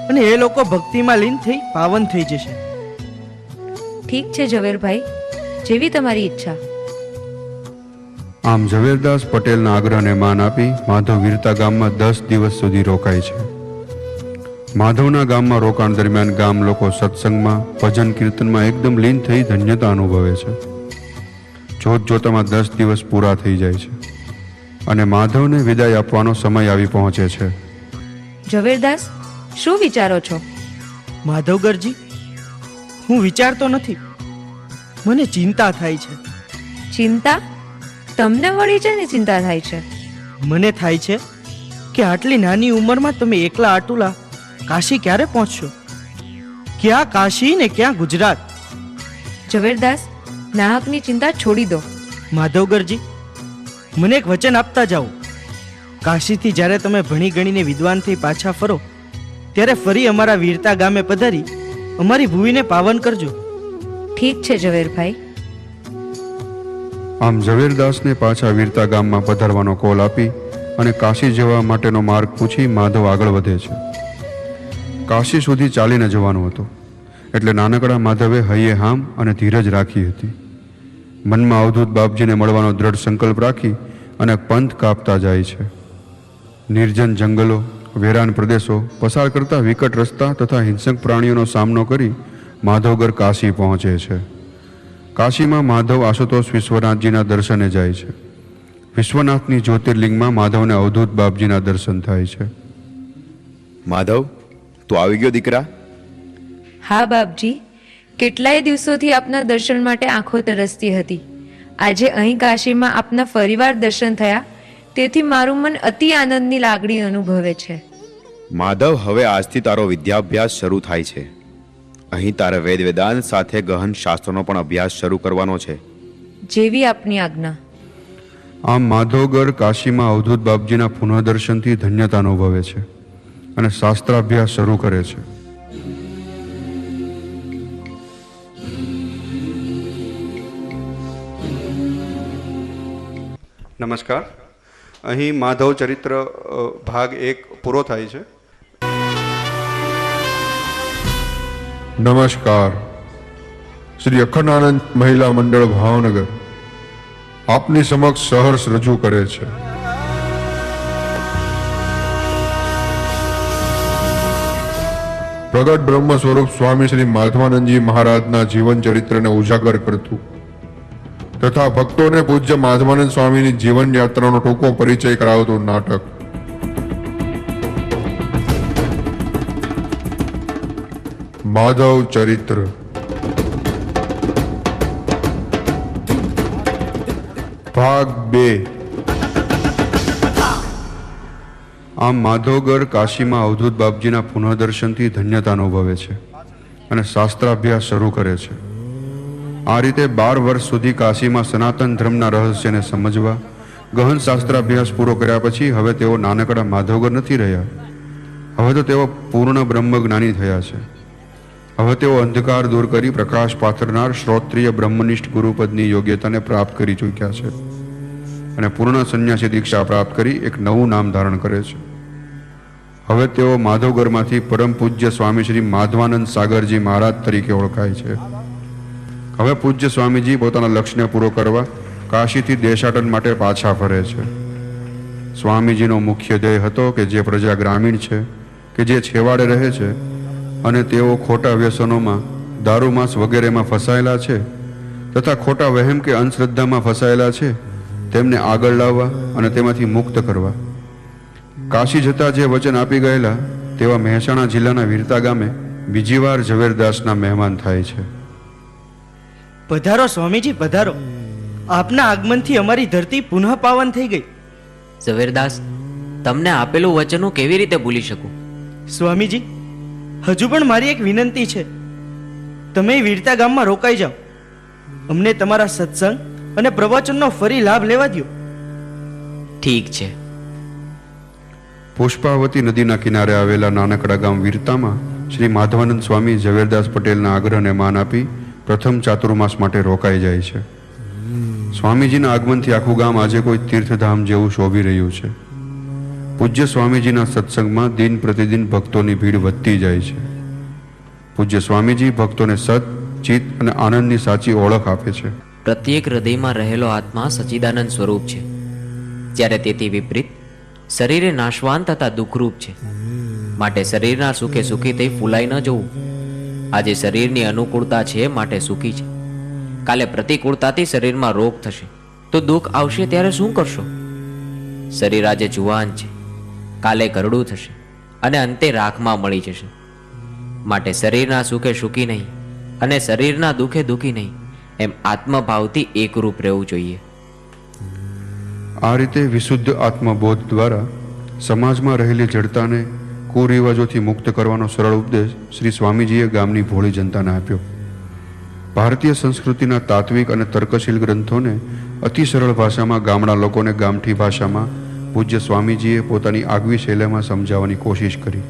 અને એ લોકો ભક્તિમાં લીન થઈ પાવન થઈ જશે. ઠીક છે ઝવેરભાઈ, જેવી તમારી ઈચ્છા. આમ ઝવેરદાસ પટેલના આગ્રહને માન આપી માધવ વીરતા ગામમાં 10 દિવસ સુધી રોકાય છે. માધવના ગામમાં રોકાણ દરમિયાન ગામ લોકો સત્સંગમાં ભજન કીર્તનમાં એકદમ લીન થઈ ધન્યતા અનુભવે છે. જોત જોતામાં 10 દિવસ પૂરા થઈ જાય છે અને માધવને વિદાય આપવાનો સમય આવી પહોંચે છે. ઝવેરદાસ, શું વિચારો છો? માધવગરજી, હું વિચારતો નથી, મને ચિંતા થાય છે. ચિંતા? તમને વળી છે ને ચિંતા થાય છે? મને થાય છે કે આટલી નાની ઉંમરમાં તમે એકલા આટુલા કાશી ક્યારે પહોંચશો? ક્યાં કાશી ને ક્યાં ગુજરાત? ઝવેરદાસ, નાહકની ચિંતા છોડી દો. માધવગરજી, મને એક વચન આપતા જાઓ. કાશીથી જ્યારે તમે ભણી ગણીને વિદ્વાન થઈ પાછા ફરો ત્યારે ફરી અમારા વીરતા ગામે પધારી અમારી ભૂમિને પાવન કરજો. ઠીક છે ઝવેરભાઈ. આમ ઝવેરદાસને પાછા વીરતા ગામમાં પધારવાનો કોલ આપી અને કાશી જવા માટેનો માર્ગ પૂછી માધવ આગળ વધે છે. કાશી સુધી ચાલીને જવાનું હતું એટલે નાનકડા માધવે હૈયે હામ અને ધીરજ રાખી હતી. મનમાં અવધૂત બાપજીને મળવાનો દ્રઢ સંકલ્પ રાખી અને પંથ કાપતા જાય છે. નિર્જન જંગલો, વેરાન પ્રદેશો પસાર કરતા વિકટ રસ્તા તથા હિંસક પ્રાણીઓનો સામનો કરી માધવગર કાશી પહોંચે છે. કાશીમાં માધવ આશુતોષ વિશ્વનાથજીના દર્શને જાય છે. વિશ્વનાથની જ્યોતિર્લિંગમાં માધવને અવધૂત બાપજીના દર્શન થાય છે. માધવ, તું આવી ગયો દીકરા? હા બાપજી, કેટલાય દિવસોથી આપના દર્શન માટે આંખો તરસતી હતી. આજે અહીં કાશીમાં આપના ફરીવાર દર્શન થયા તેથી મારું મન અતિ આનંદની લાગણી અનુભવે છે. માધવ, હવે આજથી તારો વિદ્યાભ્યાસ શરૂ થાય છે. અહીં તારે વેદ વેદાંત સાથે ગહન શાસ્ત્રોનો પણ અભ્યાસ શરૂ કરવાનો છે. જેવી આપની આજ્ઞા. આમ માધવગર કાશીમાં અવધૂત બાપજીના પુનઃદર્શનથી ધન્યતા અનુભવે છે અને શાસ્ત્રાભ્યાસ શરૂ કરે છે. નમસ્કાર. અહીં માધવ ચરિત્ર ભાગ 1 પૂરો થાય છે. નમસ્કાર. શ્રી અખંડાનંદ મહિલા મંડળ ભાવનગર આપની સમક્ષ સહર્ષ રજૂ કરે છે. પ્રગટ બ્રહ્મ સ્વરૂપ સ્વામી શ્રી માધવાનંદજી મહારાજના જીવન ચરિત્રને ઉજાગર કરતું તથા ભક્તોને પૂજ્ય માધવાનંદ સ્વામીની જીવન યાત્રાનો ટૂંકો પરિચય કરાવતું નાટક. માધવ ચરિત્ર. ભાગ 2. આમ માધવગર કાશીમાં અવધૂત બાપજીના પુનઃદર્શનથી ધન્યતા અનુભવે છે અને શાસ્ત્રાભ્યાસ શરૂ કરે છે. આ રીતે 12 વર્ષ સુધી કાશીમાં સનાતન ધર્મના રહસ્યને સમજવા ગહન શાસ્ત્રાભ્યાસ પૂરો કર્યા પછી હવે તેઓ નાનકડા માધવગર નથી રહ્યા. હવે તો તેઓ પૂર્ણ બ્રહ્મજ્ઞાની થયા છે. હવે તેઓ અંધકાર દૂર કરી પ્રકાશ પાથરનાર શ્રોત્રિય બ્રહ્મનિષ્ઠ ગુરુપદની યોગ્યતાને પ્રાપ્ત કરી ચૂક્યા છે અને પૂર્ણ સંન્યાસી દીક્ષા પ્રાપ્ત કરી એક નવું નામ ધારણ કરે છે. હવે તેઓ માધવગરમાંથી પરમ પૂજ્ય સ્વામી શ્રી માધવાનંદ સાગરજી મહારાજ તરીકે ઓળખાય છે. હવે પૂજ્ય સ્વામીજી પોતાના લક્ષ્યને પૂરો કરવા કાશીથી દેશાટન માટે પાછા ફરે છે. સ્વામીજીનો મુખ્ય ધ્યેય હતો કે જે પ્રજા ગ્રામીણ છે કે જે છેવાડે રહે છે અને તેઓ ખોટા વ્યસનોમાં, દારૂમાંસ વગેરેમાં ફસાયેલા છે તથા ખોટા વહેમ કે અંધશ્રદ્ધામાં ફસાયેલા છે તેમને આગળ લાવવા અને તેમાંથી મુક્ત કરવા. કાશી જતા જે વચન આપી ગયેલા તેવા મહેસાણા જિલ્લાના વીરતા ગામે બીજી વાર ઝવેરદાસના મહેમાન થાય છે. પધારો સ્વામીજી, પધારો. આપના આગમનથી અમારી ધરતી પુનઃ પાવન થઈ ગઈ. ઝવેરદાસ, તમને આપેલું વચન હું કેવી રીતે ભૂલી શકું? સ્વામીજી, હજુ પણ મારી એક વિનંતી છે. તમે વીરતા ગામમાં રોકાઈ જાઓ. અમને તમારા સત્સંગ અને પ્રવચનનો ફરી લાભ લેવા દો. ઠીક છે. પુષ્પાવતી નદીના કિનારે આવેલા નાનકડા ગામ વીરતામાં શ્રી માધવાનંદ સ્વામી ઝવેરદાસ પટેલના આગ્રહને માન આપી પ્રથમ ચાતુર્માસ માટે રોકાઈ જાય છે. સ્વામીજીના આગમનથી આખું ગામ આજે કોઈ તીર્થધામ જેવું શોભી રહ્યું છે. પૂજ્ય સ્વામીજીના સત્સંગમાં દિન પ્રતિદિન ભક્તોની ભીડ વધતી જાય છે. પૂજ્ય સ્વામીજી ભક્તોને સત, ચિત્ત અને આનંદની સાચી ઓળખ આપે છે. પ્રત્યેક હૃદયમાં રહેલો આત્મા સચ્ચિદાનંદ સ્વરૂપ છે, જ્યારે તેથી વિપરીત શરીરે નાશવાન તથા દુઃખરૂપ છે. માટે શરીરના સુખે સુખી થઈ ફૂલાઈ ન જવું. આજે શરીરની અનુકૂળતા છે માટે સુખી છે, કાલે પ્રતિકૂળતાથી શરીરમાં રોગ થશે તો દુઃખ આવશે ત્યારે શું કરશો? શરીર આજે જુવાન છે, કાલે ગરડું થશે અને અંતે રાખમાં મળી જશે. માટે શરીરના સુખે સુખી નહીં અને શરીરના દુઃખે દુઃખી નહીં, એમ આત્મભાવથી એકરૂપ રહેવું જોઈએ. આ રીતે વિશુદ્ધ આત્મબોધ દ્વારા સમાજમાં રહેલી જડતાને કુરિવાજોથી મુક્ત કરવાનો સરળ ઉપદેશ શ્રી સ્વામીજીએ ગામની ભોળી જનતાને આપ્યો. ભારતીય સંસ્કૃતિના તાત્વિક અને તર્કશીલ ગ્રંથોને અતિ સરળ ભાષામાં ગામડા લોકોને ગામઠી ભાષામાં પૂજ્ય સ્વામીજીએ પોતાની આગવી શૈલીમાં સમજાવવાની કોશિશ કરી.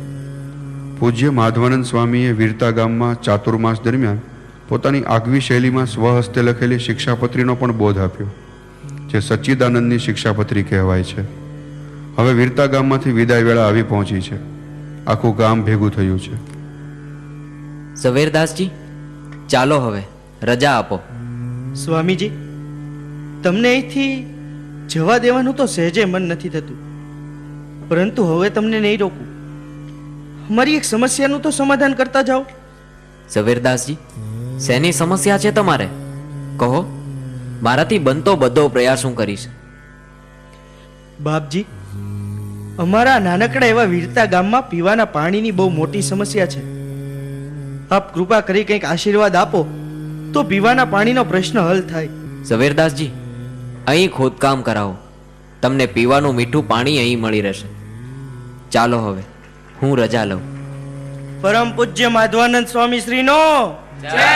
પૂજ્ય માધવાનંદ સ્વામીએ વીરતા ગામમાં ચાતુર્માસ દરમિયાન પોતાની આગવી શૈલીમાં સ્વહસ્તે લખેલી શિક્ષાપત્રીનો પણ બોધ આપ્યો, જે સચ્ચિદાનંદની શિક્ષાપત્રી કહેવાય છે. હવે વીરતા ગામમાંથી વિદાય વેળા આવી પહોંચી છે. આખું ગામ ભેગું થયું છે. ઝવેરદાસજી, ચાલો હવે રજા આપો. સ્વામીજી, તમને અહીંથી જવા દેવાનું તો સહેજે મન નથી થતું, પરંતુ હવે તમને નહીં રોકું. અમારી એક સમસ્યાનું તો સમાધાન કરતા જાઓ. ઝવેરદાસજી, શેની સમસ્યા છે તમારે? કહો, મારાથી બનતો બધો પ્રયાસ હું કરીશ. બાપજી, અમારા નાનકડા એવા વીરતા ગામમાં પીવાના પાણીની બહુ મોટી સમસ્યા છે. આપ કૃપા કરી કંઈક આશીર્વાદ આપો તો પીવાના પાણીનો પ્રશ્ન હલ થાય. ઝવેરદાસજી, અહીં ખોદકામ કરાવો, તમને પીવાનું મીઠું પાણી અહીં મળી રહેશે. ચાલો હવે હું રજા લઉં. પરમ પૂજ્ય માધવાનંદ સ્વામી શ્રીનો જય.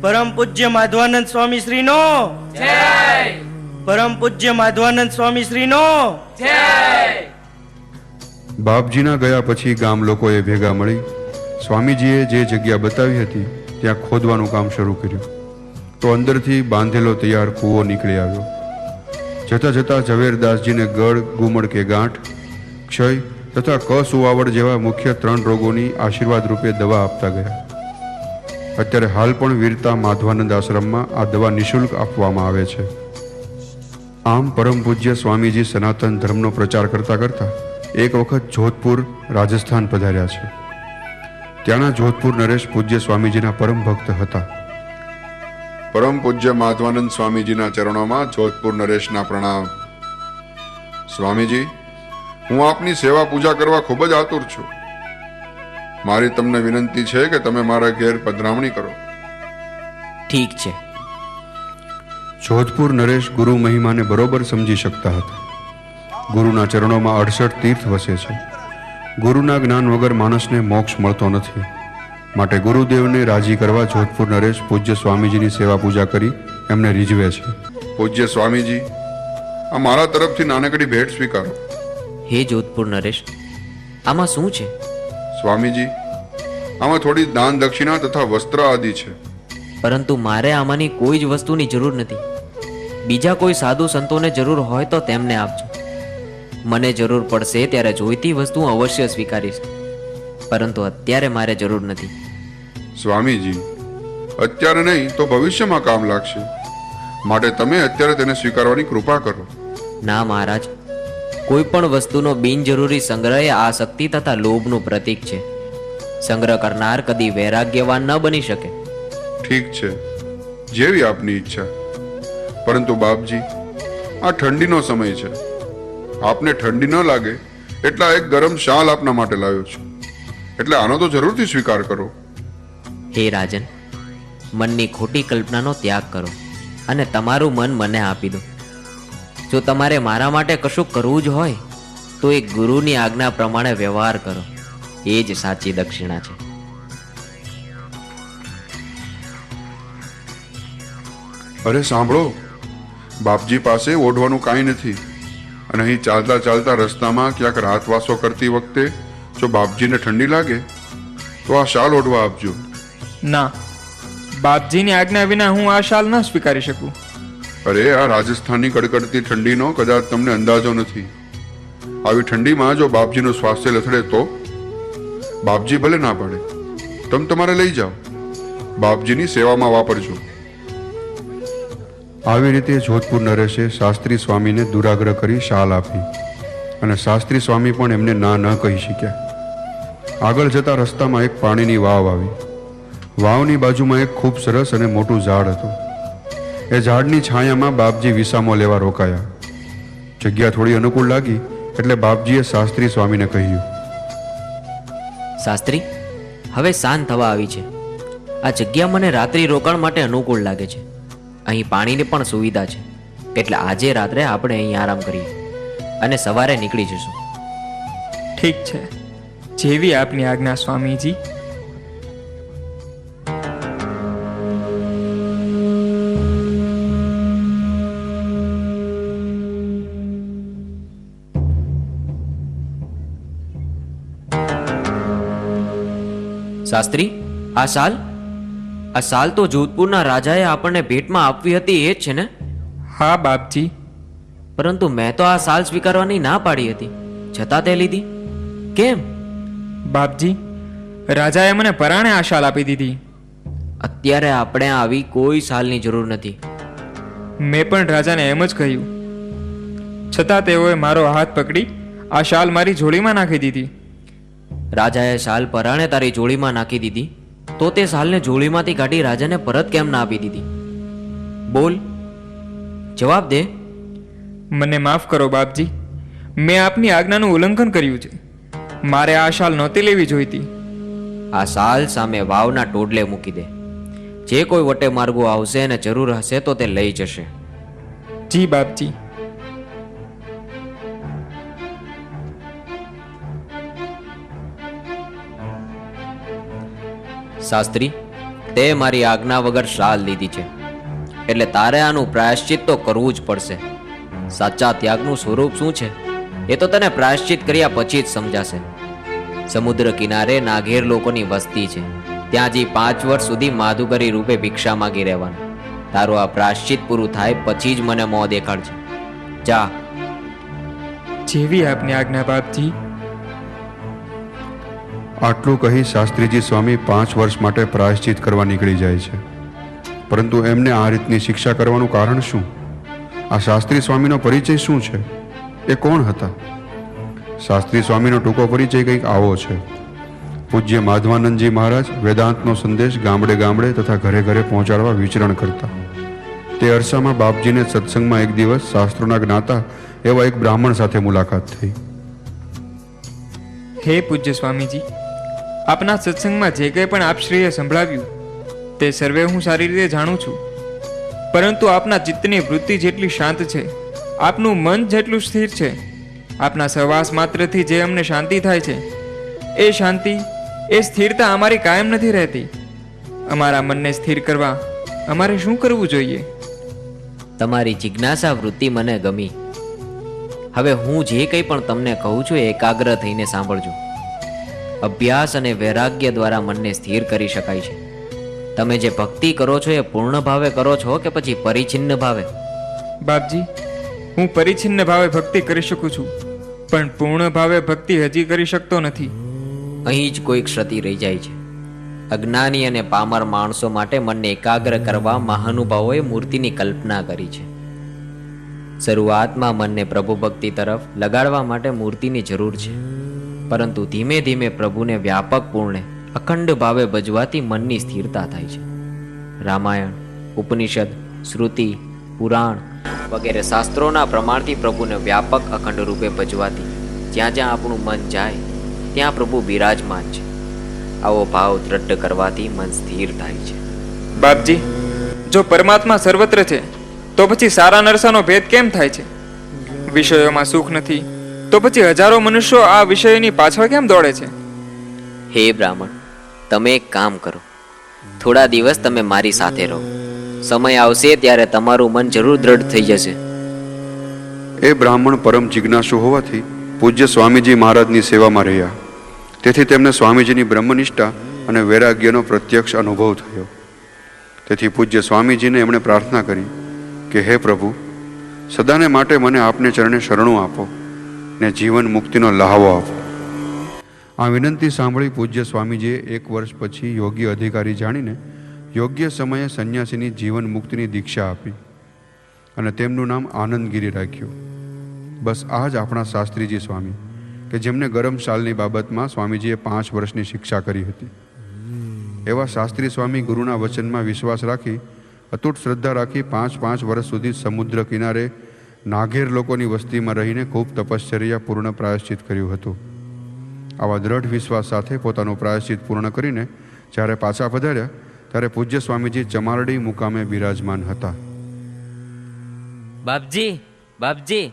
પરમ પૂજ્ય માધવાનંદ સ્વામી શ્રીનો જય. પરમ પૂજ્ય માધવાનંદ સ્વામી શ્રીનો જય. બાપજીના ગયા પછી ગામ લોકોએ ભેગા મળી સ્વામીજીએ જે જગ્યા બતાવી હતી ત્યાં ખોદવાનું કામ શરૂ કર્યું. તો અંદરથી બાંધેલો તૈયાર કૂવો નીકળી આવ્યો. જતા જતા ઝવેરદાસજીને ગળ, ગુમડ કે ગાંઠ, ક્ષય તથા કસુવાવડ જેવા મુખ્ય 3 રોગોની આશીર્વાદ રૂપે દવા આપતા ગયા. અત્યારે હાલ પણ વીરતા માધવાનંદ આશ્રમમાં આ દવા નિઃશુલ્ક આપવામાં આવે છે. આમ પરમ પૂજ્ય સ્વામીજી સનાતન ધર્મનો પ્રચાર કરતા કરતા એક વખત જોધપુર, રાજસ્થાન પધાર્યા છે. ત્યાંના જોધપુર નરેશ પૂજ્ય સ્વામીજીના પરમ ભક્ત હતા. પરમ પૂજ્ય માધવાનંદ સ્વામીજીના ચરણોમાં જોધપુર નરેશના પ્રણામ. સ્વામીજી, હું આપની સેવા પૂજા કરવા ખૂબ જ આતુર છું. મારી તમને વિનંતી છે કે તમે મારા ઘેર પધરામણી કરો. ઠીક છે. જોધપુર નરેશ ગુરુ મહિમાને બરોબર સમજી શકતા હતા. ગુરુના ચરણોમાં 68 તીર્થ વસે છે. ગુરુના જ્ઞાન વગર માણસને મોક્ષ મળતો નથી. માટે ગુરુદેવને રાજી કરવા જોધપુર નરેશ પૂજ્ય સ્વામીજીની સેવા પૂજા કરી એમને રીઝવે છે. પૂજ્ય સ્વામીજી, આ મારા તરફથી નાનકડી ભેટ સ્વીકારો. હે જોધપુર નરેશ, આમાં શું છે? સ્વામીજી, આમાં થોડી દાન દક્ષિણા તથા વસ્ત્ર આદિ છે. પરંતુ મારે આમાંની કોઈ જ વસ્તુની જરૂર નથી. બીજા કોઈ સાધુ સંતોને જરૂર હોય તો તેમને આપજો. મને જરૂર પડશે ત્યારે જોઈતી વસ્તુ અવશ્ય સ્વીકારીશ, પરંતુ અત્યારે મારે જરૂર નથી. સ્વામીજી, અત્યારે નહીં તો ભવિષ્યમાં કામ લાગશે, માટે તમે અત્યારે તેને સ્વીકારવાની કૃપા કરો. ના મહારાજ, કોઈ પણ વસ્તુનો બિનજરૂરી સંગ્રહ એ આસક્તિ તથા લોભનું પ્રતીક છે. સંગ્રહ કરનાર કદી વૈરાગ્યવાન ન બની શકે. ઠીક છે, જેવી આપની ઈચ્છા. પરંતુ બાપજી, આ ઠંડીનો સમય છે. આપને ઠંડી ન લાગે એટલા એક ગરમ શાલ આપના માટે લાવ્યો છું, એટલે આનો તો જરૂરથી સ્વીકાર કરો. હે રાજન, મનની ખોટી કલ્પનાનો ત્યાગ કરો અને તમારું મન મને આપી દો. જો તમારે મારા માટે કશું કરવું જ હોય તો એક ગુરુની આજ્ઞા પ્રમાણે વ્યવહાર કરો. એ જ સાચી દક્ષિણા છે. અરે સાંભળો, બાપજી પાસે ઓઢવાનું કાંઈ નથી. અને અહીં ચાલતા ચાલતા રસ્તામાં ક્યાંક રાતવાસો કરતી વખતે જો બાપજીને ઠંડી લાગે તો આ શાલ ઓઢવા આપજો. ના, બાપજીની આજ્ઞા વિના હું આ શાલ ન સ્વીકારી શકું. અરે આ રાજસ્થાનની કડકડતી ઠંડીનો કદાચ તમને અંદાજો નથી. આવી ઠંડીમાં જો બાપજીનું સ્વાસ્થ્ય લથડે તો બાપજી ભલે ના પાડે, તમે તમારે લઈ જાઓ, બાપજીની સેવામાં વાપરજો. આવી રીતે જોધપુર નરેશે શાસ્ત્રી સ્વામીને દુરાગ્રહ કરી શાલ આપી અને શાસ્ત્રી સ્વામી પણ એમને ના ન કહી શક્યા. આગળ જતા રસ્તામાં એક પાણીની વાવ આવી. વાવની બાજુમાં એક ખૂબ સરસ અને મોટું ઝાડ હતું. એ ઝાડની છાયામાં બાપજી વિસામો લેવા રોકાયા. જગ્યા થોડી અનુકૂળ લાગી એટલે બાપજીએ શાસ્ત્રી સ્વામીને કહ્યું, શાસ્ત્રી, હવે સાંજ થવા આવી છે. આ જગ્યા મને રાત્રિ રોકાણ માટે અનુકૂળ લાગે છે. અહીં પાણીની પણ સુવિધા છે, એટલે આજે રાત્રે આપણે અહીં આરામ કરીએ અને સવારે નીકળી જશું. ઠીક છે, જેવી આપની આજ્ઞા સ્વામીજી. શાસ્ત્રી, આ શાલ તો જોધપુરના રાજાએ આપણને ભેટમાં આપવી હતી એ જ છે ને? હા બાપજી. પરંતુ મેં તો આ શાલ સ્વીકારવાની ના પાડી હતી, છતાં તે લીધી કેમ? બાપજી, રાજાએ મને પરાણે આ શાલ આપી દીધી. અત્યારે આપણે આવી કોઈ શાલની જરૂર નથી. મેં પણ રાજાને એમ જ કહ્યું, છતાં તેઓએ મારો હાથ પકડી આ શાલ મારી જોડીમાં નાખી દીધી. રાજાએ શાલ પરાણે તારી જોડીમાં નાખી દીધી તો તે શાલને જોડીમાંથી કાઢી રાજાને પરત કેમ ના આપી દીધી? બોલ, જવાબ દે. મને માફ કરો બાપજી, મેં આપની આજ્ઞાનું ઉલ્લંઘન કર્યું છે. મારે આ શાલ નહોતી લેવી જોઈતી. આ શાલ સામે વાવના ટોડલે મૂકી દે. જે કોઈ વટે માર્ગો આવશે અને જરૂર હશે તો તે લઈ જશે. જી બાપજી. શાસ્ત્રી, તે મારી આજ્ઞા વગર શાલ લીધી છે, એટલે તારે આનું પ્રાયશ્ચિત તો કરવું જ પડશે. સાચા ત્યાગનું સ્વરૂપ શું છે એ તો તને પ્રાયશ્ચિત કર્યા પછી જ સમજાશે. સમુદ્ર કિનારે નાઘેર લોકોની વસ્તી છે, ત્યાં જી 5 વર્ષ સુધી માધુકરી રૂપે ભિક્ષા માગી રહેવાનું. તારું આ પ્રાયશ્ચિત પૂરું થાય પછી જ મને મોં દેખાડજે. જા. જેવી આપની આજ્ઞા બાપજી. આટલું કહી શાસ્ત્રીજી સ્વામી 5 વર્ષ માટે પ્રાયશ્ચિત કરવા નીકળી જાય છે. પરંતુ એમને આ રીતની શિક્ષા કરવાનું કારણ શું? આ શાસ્ત્રી સ્વામીનો પરિચય શું છે? એ કોણ હતા? શાસ્ત્રી સ્વામીનો ટૂંકો પરિચય કંઈક આવો છે. પૂજ્ય માધવાનંદજી મહારાજ વેદાંતનો સંદેશ ગામડે ગામડે તથા ઘરે ઘરે પહોંચાડવા વિચરણ કરતા. તે અરસામાં બાપજીને સત્સંગમાં એક દિવસ શાસ્ત્રોના જ્ઞાતા એવા એક બ્રાહ્મણ સાથે મુલાકાત થઈ. હે પૂજ્ય સ્વામીજી, આપના સત્સંગમાં જે કંઈ પણ આપશ્રીએ સંભળાવ્યું તે સર્વે હું સારી રીતે જાણું છું. પરંતુ આપના ચિત્તની વૃત્તિ જેટલી શાંત છે, આપનું મન જેટલું સ્થિર છે, આપના સહવાસ માત્રથી જે અમને શાંતિ થાય છે, એ શાંતિ, એ સ્થિરતા અમારી કાયમ નથી રહેતી. અમારા મનને સ્થિર કરવા અમારે શું કરવું જોઈએ? તમારી જિજ્ઞાસા વૃત્તિ મને ગમી. હવે હું જે કંઈ પણ તમને કહું છું એ એકાગ્ર થઈને સાંભળજો. અભ્યાસ અને વૈરાગ્ય દ્વારા મનને સ્થિર કરી શકાય છે. તમે જે ભક્તિ કરો છો એ પૂર્ણ ભાવે કરો છો કે પછી પરિચ્છિન્ન ભાવે? બાપજી, હું પરિચ્છિન્ન ભાવે ભક્તિ કરી શકું છું, પણ પૂર્ણ ભાવે ભક્તિ હજી કરી શકતો નથી. અહીં જ કોઈ ક્ષતિ રહી જાય છે. અજ્ઞાની અને પામર માણસો માટે મનને એકાગ્ર કરવા મહાનુભાવોએ મૂર્તિની કલ્પના કરી છે. શરૂઆતમાં મનને પ્રભુ ભક્તિ તરફ લગાડવા માટે મૂર્તિની જરૂર છે, પરંતુ ધીમે ધીમે પ્રભુને વ્યાપક પૂર્ણે અખંડ ભાવે ભજવાથી મનની સ્થિરતા થાય છે. રામાયણ, ઉપનિષદ, શ્રુતિ, પુરાણ વગેરે શાસ્ત્રોના પ્રમાણથી પ્રભુને વ્યાપક અખંડ રૂપે ભજવાથી જ્યાં જ્યાં આપણું મન જાય ત્યાં પ્રભુ બિરાજમાન છે. આવો ભાવ દ્રઢ કરવાથી મન સ્થિર થાય છે. બાપજી, જો પરમાત્મા સર્વત્ર છે તો પછી સારા નરસાનો ભેદ કેમ થાય છે? વિષયોમાં સુખ નથી તો પછી હજારો મનુષ્યો આ વિષયોની પાછળ કેમ દોડે છે? હે બ્રાહ્મણ, તમે એક કામ કરો. થોડા દિવસ તમે મારી સાથે રહો. સમય આવશે ત્યારે તમારું મન જરૂર દ્રઢ થઈ જશે. એ બ્રાહ્મણ પરમ જિજ્ઞાસુ હોવાથી પૂજ્ય સ્વામીજી મહારાજની સેવામાં રહ્યા. તેથી તેમને સ્વામીજીની બ્રહ્મનિષ્ઠા અને વૈરાગ્યનો પ્રત્યક્ષ અનુભવ થયો. તેથી પૂજ્ય સ્વામીજીને એમણે પ્રાર્થના કરી કે હે પ્રભુ, સદાને માટે મને આપને ચરણે શરણું આપો ને જીવન મુક્તિનો લહાવો આપો. આ વિનંતી સાંભળી પૂજ્ય સ્વામીજીએ 1 વર્ષ પછી યોગ્ય અધિકારી જાણીને યોગ્ય સમયે સંન્યાસીની જીવન મુક્તિની દીક્ષા આપી અને તેમનું નામ આનંદગીરી રાખ્યું. બસ આ જ આપણા શાસ્ત્રીજી સ્વામી કે જેમને ગરમ શાલની બાબતમાં સ્વામીજીએ 5 વર્ષની શિક્ષા કરી હતી. એવા શાસ્ત્રી સ્વામી ગુરુના વચનમાં વિશ્વાસ રાખી, અતૂટ શ્રદ્ધા રાખી 5 વર્ષ સુધી સમુદ્ર કિનારે નાઘેર લોકોની વસ્તીમાં રહીને ખૂબ તપશ્ચર્યા પૂર્ણ પ્રાયશ્ચિત કર્યું હતું. આવા દ્રઢ વિશ્વાસ સાથે પોતાનું પ્રાયશ્ચિત પૂર્ણ કરીને જ્યારે પાછા પધાર્યા ત્યારે પૂજ્ય સ્વામીજી ચમારડી મુકામે બિરાજમાન હતા. બાપજી, બાપજી,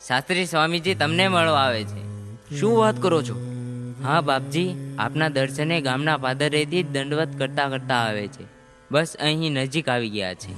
શાસ્ત્રી સ્વામીજી તમને મળવા આવે છે. શું વાત કરો છો? હા બાપજી, આપના દર્શને ગામના પાદરેથી જ દંડવત કરતા કરતા આવે છે. બસ અહીં નજીક આવી ગયા છે.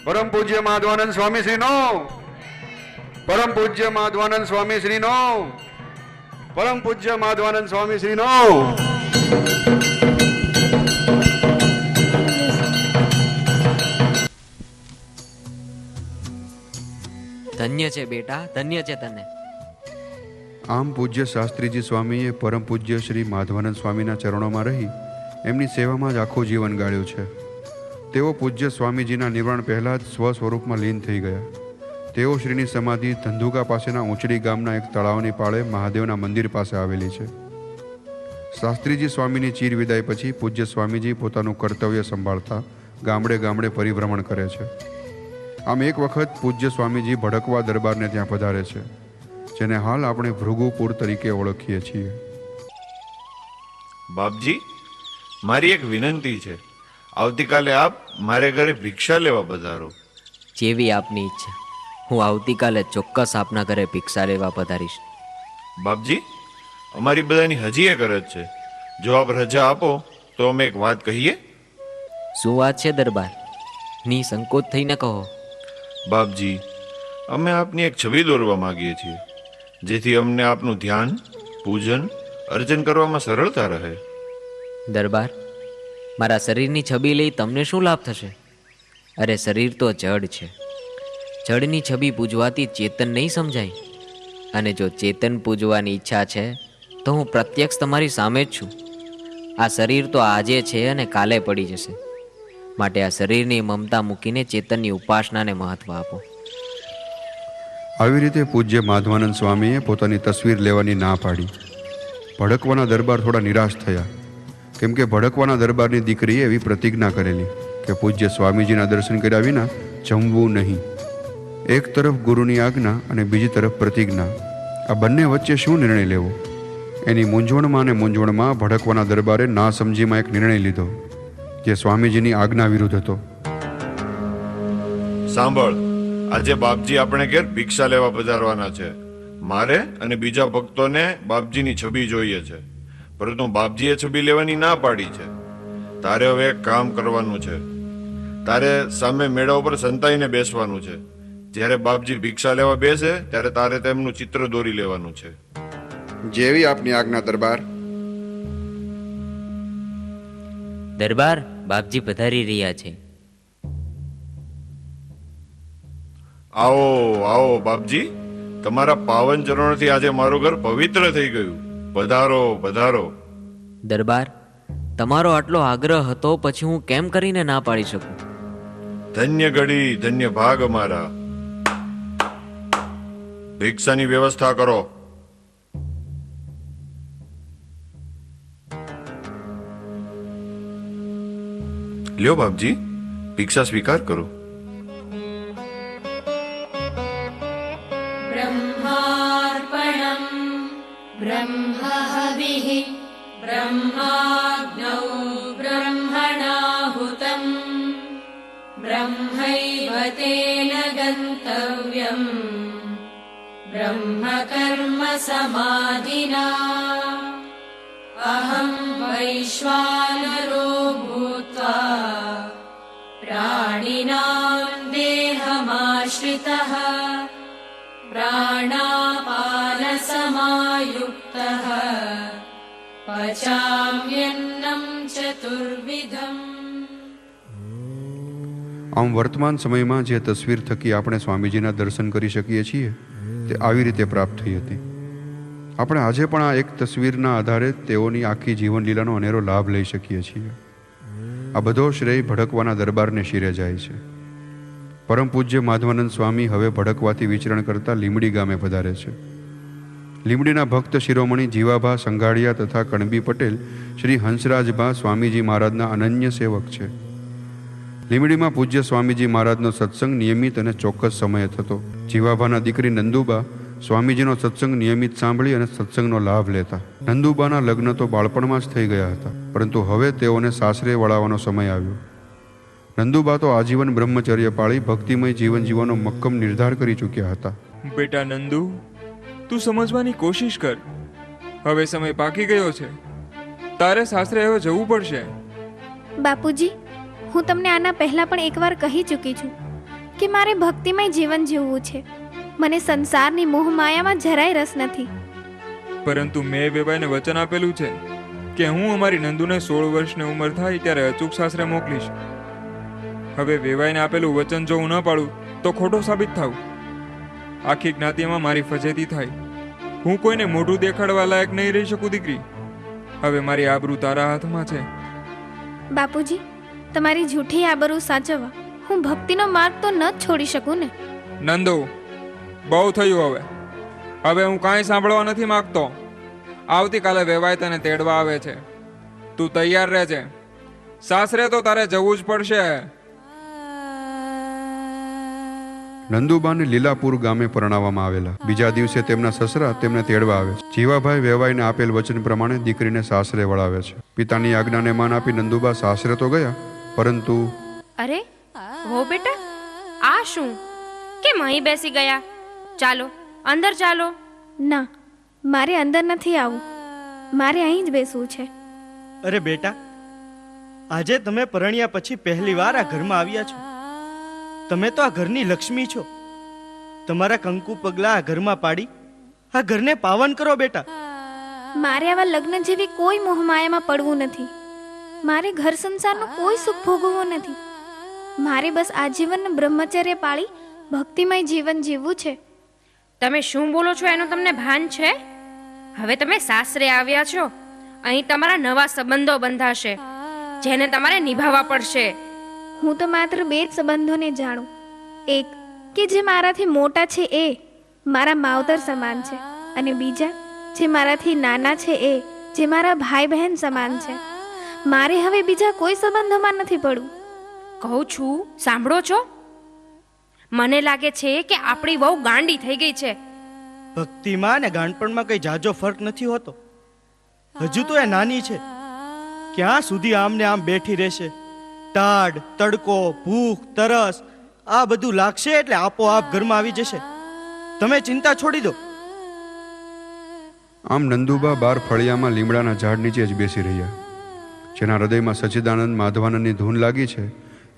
પરમ પૂજ્ય માધવાનંદ સ્વામી શ્રીનો, પરમ પૂજ્ય માધવાનંદ સ્વામી શ્રીનો, પરમ પૂજ્ય માધવાનંદ સ્વામી શ્રીનો. ધન્ય છે બેટા, ધન્ય છે તને. આમ પૂજ્ય શાસ્ત્રીજી સ્વામીએ પરમ પૂજ્ય શ્રી માધવાનંદ સ્વામીના ચરણોમાં રહી એમની સેવામાં જ આખું જીવન ગાળ્યું છે. તેઓ પૂજ્ય સ્વામીજીના નિર્વાણ પહેલાં જ સ્વ સ્વરૂપમાં લીન થઈ ગયા. તેઓ શ્રીની સમાધિ ધંધુકા પાસેના ઊંચડી ગામના એક તળાવની પાળે મહાદેવના મંદિર પાસે આવેલી છે. શાસ્ત્રીજી સ્વામીની ચીર વિદાય પછી પૂજ્ય સ્વામીજી પોતાનું કર્તવ્ય સંભાળતા ગામડે ગામડે પરિભ્રમણ કરે છે. આમ એક વખત પૂજ્ય સ્વામીજી ભડકવા દરબારને ત્યાં પધારે છે, જેને હાલ આપણે ભૃગુપુર તરીકે ઓળખીએ છીએ. બાપજી, મારી એક વિનંતી છે. આવતીકાલે આપ મારે ઘરે ભિક્ષા લેવા પધારો. જેવી આપની ઈચ્છા. હું આવતીકાલે ચોક્કસ આપના ઘરે ભિક્ષા લેવા પધારીશ. બાપજી, અમારી બધાની હજી એક અરજ છે. જો આપ રજા આપો તો અમે એક વાત કહીએ. શું વાત છે દરબાર? નિસંકોચ થઈને કહો. બાપજી, અમે આપની એક છબી દોરવા માંગીએ છીએ, જેથી અમને આપનું ધ્યાન, પૂજન, અર્ચન કરવામાં સરળતા રહે. દરબાર, મારા શરીરની છબી લઈ તમને શું લાભ થશે? અરે શરીર તો જડ છે. જડની છબી પૂજવાથી ચેતન નહીં સમજાય. અને જો ચેતન પૂજવાની ઈચ્છા છે તો હું પ્રત્યક્ષ તમારી સામે જ છું. આ શરીર તો આજે છે અને કાલે પડી જશે. માટે આ શરીરની મમતા મૂકીને ચેતનની ઉપાસનાને મહત્વ આપો. આવી રીતે પૂજ્ય માધવાનંદ સ્વામીએ પોતાની તસવીર લેવાની ના પાડી. ભડકવાના દરબાર થોડા નિરાશ થયા, કેમ કે ભડકવાના દરબારની દીકરીએ એવી પ્રતિજ્ઞા કરેલી કે પૂજ્ય સ્વામીજીના દર્શન કર્યા વિના જમવું નહીં. એક તરફ ગુરુની આજ્ઞા અને બીજી તરફ પ્રતિજ્ઞા, આ બંને વચ્ચે શું નિર્ણય લેવો? એની મૂંઝવણમાં અને મૂંઝવણમાં ભડકવાના દરબારે ના સમજીમાં એક નિર્ણય લીધો, જે સ્વામીજીની આજ્ઞા વિરુદ્ધ હતો. સાંભળ, આજે બાપજી આપણે ઘેર ભિક્ષા લેવા પધારવાના છે. મારે અને બીજા ભક્તોને બાપજીની છબી જોઈએ છે, પરંતુ બાપજીએ છબી લેવાની ના પાડી છે. તારે હવે એક કામ કરવાનું છે. તારે સામે મેળા ઉપર સંતાઈને બેસવાનું છે. જ્યારે બાપજી ભિક્ષા લેવા બેસે ત્યારે તારે તેમનું ચિત્ર દોરી લેવાનું છે. જેવી આપની આજ્ઞા દરબાર. દરબાર, બાપજી પધારી રહ્યા છે. આવો આવો બાપજી, તમારા પાવન ચરણોથી આજે મારું ઘર પવિત્ર થઈ ગયું. પધારો પધારો. દરબાર, તમારો આટલો આગ્રહ હતો પછી હું કેમ કરીને ના પાડી શકું? ધન્ય ઘડી, ધન્ય ભાગ અમારા. ભિક્ષાની વ્યવસ્થા કરો. લ્યો બાપજી, ભિક્ષા સ્વીકાર કરો. ब्रह्मार्पणम् ब्रह्महविः ब्रह्माग्नौ ब्रह्मणाहुतम् ब्रह्मैव तेन गन्तव्यम् ब्रह्मकर्म समाधिना अहं वैश्वानरो भूत्वा प्राणिनां देहमाश्रितः प्राणापानसमायुक्तः पचाम्यन्नं चतुर्विधम्. આમ વર્તમાન સમયમાં જે તસવીર થકી આપણે સ્વામીજીના દર્શન કરી શકીએ છીએ તે આવી રીતે પ્રાપ્ત થઈ હતી. આપણે આજે પણ આ એક તસવીરના આધારે તેઓની આખી જીવનલીલાનો અનેરો લાભ લઈ શકીએ છીએ. આ બધો શ્રેય ભડકવાના દરબારને શિરે જાય છે. પરમ પૂજ્ય માધવાનંદ સ્વામી હવે ભડકવાથી વિચરણ કરતા લીમડી ગામે પધારે છે. લીમડીના ભક્ત શિરોમણી જીવાભા સંઘાડિયા તથા કણબી પટેલ શ્રી હંસરાજભા સ્વામીજી મહારાજના અનન્ય સેવક છે. લીમડીમાં પૂજ્ય સ્વામીજી મહારાજનો સત્સંગ નિયમિત અને ચોક્કસ સમયે થતો. જીવાભાના દીકરી નંદુબા સ્વામીજીનો સત્સંગ નિયમિત સાંભળી અને સત્સંગનો લાભ લેતા. નંદુબાના લગ્ન તો બાળપણમાં જ થઈ ગયા હતા, પરંતુ હવે તેઓને સાસરે વળાવવાનો સમય આવ્યો. નંદુબા તો આજીવન બ્રહ્મચર્ય પાળી ભક્તિમય જીવન જીવવાનો મક્કમ નિર્ધાર કરી ચૂક્યા હતા. બેટા નંદુ, તું સમજવાની કોશિશ કર. હવે સમય પાકી ગયો છે. તારે સાસરે હવે જવું પડશે. બાપુજી, હું તમને આના પહેલા પણ એકવાર કહી ચૂકી છું કે મારે ભક્તિમય જીવન જીવવું છે. મને સંસારની મોહમાયામાં જરાય રસ નથી. પરંતુ મેં વેવાઈને વચન આપેલું છે કે હું અમારી નંદુને 16 વર્ષની ઉંમર થાય ત્યારે અચૂક સાસરે મોકલીશ. હવે વેવાઈને આપેલું વચન જો હું ન પાડું તો ખોટો સાબિત થાઉં. આખી જ્ઞાતિમાં મારી ફજેતી થાય. હું કોઈને મોઢું દેખાડવા લાયક નહીં રહી શકું દીકરી. હવે મારી આબરૂ તારા હાથમાં છે. બાપુજી, તમારી જૂઠી આબરૂ સાચવવા હું ભક્તિનો માર્ગ તો ન જ છોડી શકું ને. નંદુ, બહુ થયું. હવે હું કાંઈ સાંભળવા નથી માંગતો. આવતીકાલે વેવાય તને તેડવા આવે છે. તું તૈયાર રહેજે. સાસરે તો તારે જવું જ પડશે. નંદુબાને લીલાપુર ગામે પરણાવવામાં આવેલા. બીજા દિવસે તેમના સસરા તેમને તેડવા આવે છે. જીવાભાઈ વેવાઈને આપેલ વચન પ્રમાણે દીકરીને સાસરે વળાવે છે. પિતાની આજ્ઞાને માન આપી નંદુબા સાસરે તો ગયા, પરંતુ અરે હો બેટા, આ શું? કેમ અહીં બેસી ગયા? ચાલો અંદર ચાલો. ના, મારે અંદર નથી આવવું. મારે અહીં જ બેસવું છે. અરે બેટા, આજે તમે પરણ્યા પછી પહેલી વાર આ ઘરમાં આવ્યા છો. તમે તો આ ઘરની લક્ષ્મી છો. તમારા કંકુ પગલા આ ઘરમાં પાડી આ ઘરને પાવન કરો બેટા. મારે આવા લગ્ન જેવી કોઈ મોહમાયામાં પડવું નથી. મારે ઘર સંસારનો કોઈ સુખ ભોગવવો નથી. મારે બસ આજીવન બ્રહ્મચર્ય પાળી ભક્તિમય જીવન જીવવું છે. તમે શું બોલો છો એનું તમને ભાન છે? હવે તમે સાસરે આવ્યા છો. અહીં તમારા નવા સંબંધો બંધાશે જેને તમારે નિભાવવા પડશે. હું તો માત્ર 2 જ સંબંધોને જાણું. એક કે જે મારાથી મોટા છે એ મારા માવતર સમાન છે, અને બીજા જે મારાથી નાના છે એ જે મારા ભાઈ બહેન સમાન છે. મારે હવે બીજા કોઈ સંબંધોમાં નથી પડવું. કહું છું, સાંભળો છો? મને લાગે છે કે આપણી બહુ ગાંડી થઈ ગઈ છે. ભક્તિમાં અને ગાંડપણમાં કઈ જાજો ફરક નથી હોતો. હજુ તો એ નાની છે. ક્યાં સુધી આમને આમ બેઠી રહેશે? ટાઢ, તડકો, ભૂખ, તરસ આ બધું લાગશે એટલે આપોઆપ ઘરમાં આવી જશે. તમે ચિંતા છોડી દો. આમ નંદુબા બાર ફળિયામાં લીમડાના ઝાડ નીચે જ બેસી રહ્યા. જેના હૃદયમાં સચ્ચિદાનંદ માધવાનંદની ધૂન લાગી છે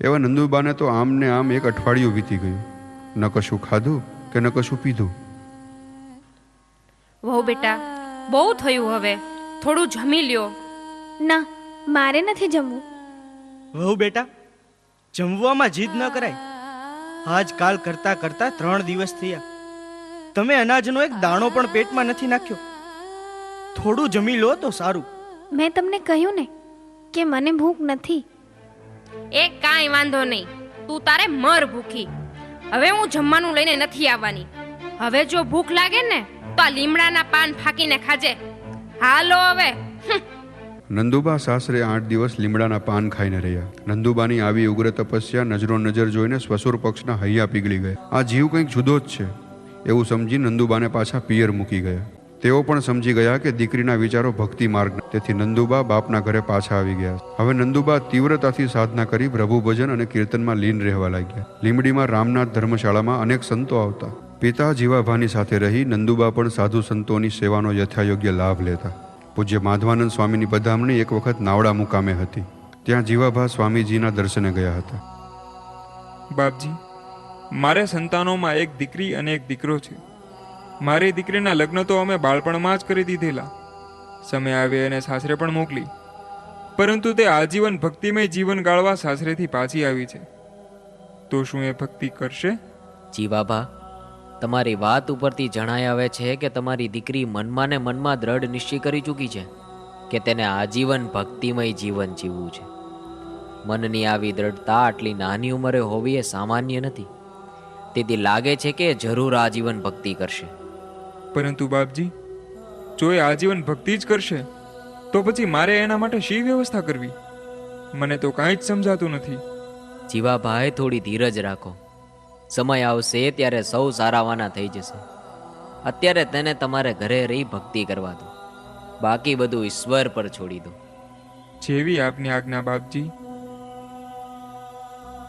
એવા નંદુબાને તો આમને આમ એક અઠવાડિયું વીતી ગયું. ન કશું ખાધું કે ન કશું પીધું. વહુ બેટા, બહુ થયું. હવે થોડું જમી લ્યો. ના, મારે નથી જમવું. વહુ બેટા, જમવામાં જીદ ન કરાય. આજકાલ કરતા કરતા 3 દિવસ થયા. તમે અનાજનો એક દાણો પણ પેટમાં નથી નાખ્યો. થોડું જમી લો તો સારું. મેં તમને કહ્યું ને કે મને ભૂખ નથી. એ કાંઈ વાંધો નહીં. તું તારે મર ભૂખી. હવે હું જમવાનું લઈને નથી આવવાની. હવે જો ભૂખ લાગે ને તો આ લીમડાના પાન ફાંકીને ખાજે. હાલો હવે. નંદુબા સાસરે 8 દિવસ લીમડાના પાન ખાઈને રહ્યા. નંદુબાની આવી ઉગ્ર તપસ્યા નજરો નજર જોઈને સ્વસુર પક્ષના હૈયા પીગળી ગયા. આ જીવ કંઈક જુદો જ છે એવું સમજી નંદુબાને પાછા પિયર મૂકી ગયા. તેઓ પણ સમજી ગયા કે દીકરીના વિચારો ભક્તિ માર્ગ, તેથી નંદુબા બાપના ઘરે પાછા આવી ગયા. હવે નંદુબા તીવ્રતાથી સાધના કરી પ્રભુ ભજન અને કીર્તનમાં લીન રહેવા લાગ્યા. લીમડીમાં રામનાથ ધર્મશાળામાં અનેક સંતો આવતા. પિતા જીવાભાની સાથે રહી નંદુબા પણ સાધુ સંતોની સેવાનો યથાયોગ્ય લાભ લેતા. પૂજ્ય માધવાનંદ સ્વામીની પધામણી એક વખત નાવડા મુકામે હતી. ત્યાં જીવાભા સ્વામીજીના દર્શને ગયા હતા. બાપજી, મારે સંતાનોમાં એક દીકરી અને એક દીકરો છે. મારી દીકરીના લગ્ન તો અમે બાળપણમાં જ કરી દીધેલા. સમય આવે અને સાસરે પણ મોકલી, પરંતુ તે આજીવન ભક્તિમય જીવન ગાળવા સાસરેથી પાછી આવી છે. તો શું એ ભક્તિ કરશે? જીવાભા, તમારી વાત ઉપરથી જણાઈ આવે છે કે તમારી દીકરી મનમાં ને મનમાં દ્રઢ નિશ્ચય કરી ચૂકી છે કે તેને આજીવન ભક્તિમય જીવન જીવવું છે. મનની આવી દ્રઢતા આટલી નાની ઉંમરે હોવી એ સામાન્ય નથી. તેથી લાગે છે કે જરૂર આજીવન ભક્તિ કરશે. પરંતુ બાપજી, જો એ આજીવન ભક્તિ જ કરશે તો પછી મારે એના માટે શી વ્યવસ્થા કરવી? મને તો કાંઈ જ સમજાતું નથી. જીવાભાઈ, થોડી ધીરજ રાખો. સમય આવશે ત્યારે સૌ સારાવાના થઈ જશે. અત્યારે તેને તમારે ઘરે રહી ભક્તિ કરવા દો. બાકી બધું ઈશ્વર પર છોડી દો. જેવી આપની આજ્ઞા બાપજી.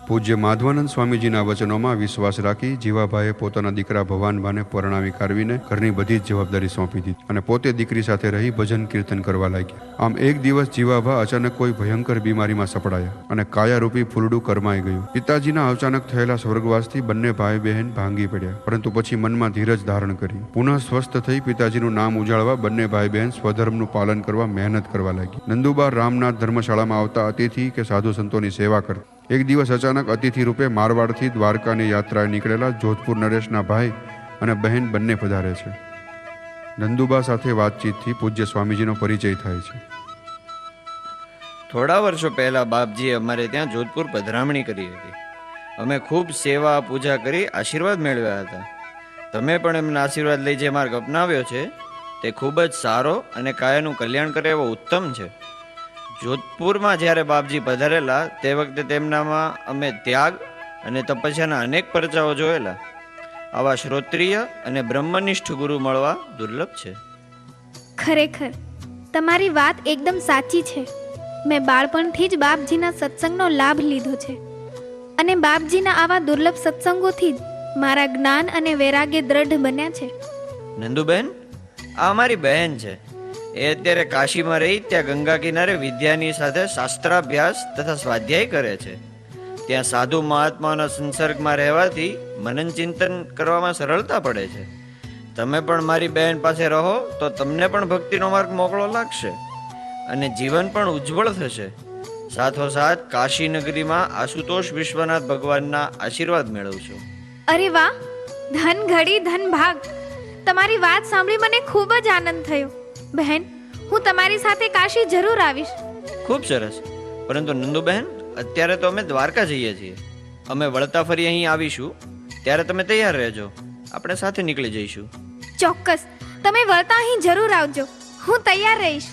પૂજ્ય માધવાનંદ સ્વામીજીના વચનોમાં વિશ્વાસ રાખી જીવાભાઈએ પોતાના દીકરા ભવાનભાને પરણાવી કાઢવીને ઘરની બધી જ જવાબદારી સોંપી દીધી અને પોતે દીકરી સાથે રહી ભજન કીર્તન કરવા લાગ્યા. આમ એક દિવસ જીવાભા અચાનક કોઈ ભયંકર બીમારીમાં સપડાયા અને કાયારૂપી ફૂલડું કરમાઈ ગયું. પિતાજીના અચાનક થયેલા સ્વર્ગવાસથી બંને ભાઈ બહેન ભાંગી પડ્યા, પરંતુ પછી મનમાં ધીરજ ધારણ કરી પુનઃ સ્વસ્થ થઈ પિતાજીનું નામ ઉજાળવા બંને ભાઈ બહેન સ્વધર્મનું પાલન કરવા મહેનત કરવા લાગી. નંદુબા રામનાથ ધર્મશાળામાં આવતા અતિથિ કે સાધુ સંતોની સેવા કરતા. એક દિવસ અચાનક અતિથિ રૂપે મારવાડથી દ્વારકાની યાત્રાએ નીકળેલા જોધપુર નરેશના ભાઈ અને બહેન બંને પધારે છે. નંદુબા સાથે વાતચીતથી પૂજ્ય સ્વામીજીનો પરિચય થાય છે. થોડા વર્ષો પહેલા બાપજીએ અમારે ત્યાં જોધપુર પધરામણી કરી હતી. અમે ખૂબ સેવા પૂજા કરી આશીર્વાદ મેળવ્યા હતા. તમે પણ એમના આશીર્વાદ લઈ જે માર્ગ અપનાવ્યો છે તે ખૂબ જ સારો અને કાયાનું કલ્યાણ કરે એવો ઉત્તમ છે. જોધપુરમાં જ્યારે બાપજી પધારેલા તે વખતે તેમનામાં અમે ત્યાગ અને તપસ્યાના અનેક પરચાઓ જોયેલા. આવા શ્રોત્રિય અને બ્રહ્મનિષ્ઠ ગુરુ મળવા દુર્લભ છે. ખરેખર તમારી વાત એકદમ સાચી છે. મેં બાળપણથી જ બાપજીના સત્સંગનો લાભ લીધો છે અને બાપજીના આવા દુર્લભ સત્સંગોથી જ મારા જ્ઞાન અને વૈરાગ્ય દ્રઢ બન્યા છે. નંદુબેન, આ અમારી બહેન છે. એ અત્યારે કાશીમાં રહી ત્યાં ગંગા કિનારે વિદ્યાની સાથે શાસ્ત્રાભ્યાસ તથા સ્વાધ્યાય કરે છે. ત્યાં સાધુ મહાત્માઓના સંસર્ગમાં રહેવાથી મનન ચિંતન કરવામાં સરળતા પડે છે. તમે પણ મારી બહેન પાસે રહો તો તમને પણ ભક્તિનો માર્ગ મોકળો લાગશે અને જીવન પણ ઉજ્જવળ થશે. સાથોસાથ કાશી નગરીમાં આશુતોષ વિશ્વનાથ ભગવાનના આશીર્વાદ મેળવશો. અરે વાહ! ધન ઘડી ધન ભાગ. તમારી વાત સાંભળી મને ખૂબ જ આનંદ થયો. બહેન, હું તમારી સાથે કાશી જરૂર આવીશ. ખૂબ સરસ. પરંતુ નંદુબહેન, અત્યારે તો અમે દ્વારકા જઈએ છીએ. અમે વળતા ફરી અહીં આવીશું ત્યારે તમે તૈયાર રહેજો. આપણે સાથે નીકળી જઈશું. ચોક્કસ. તમે વળતા અહીં જરૂર આવજો. હું તૈયાર રહીશ.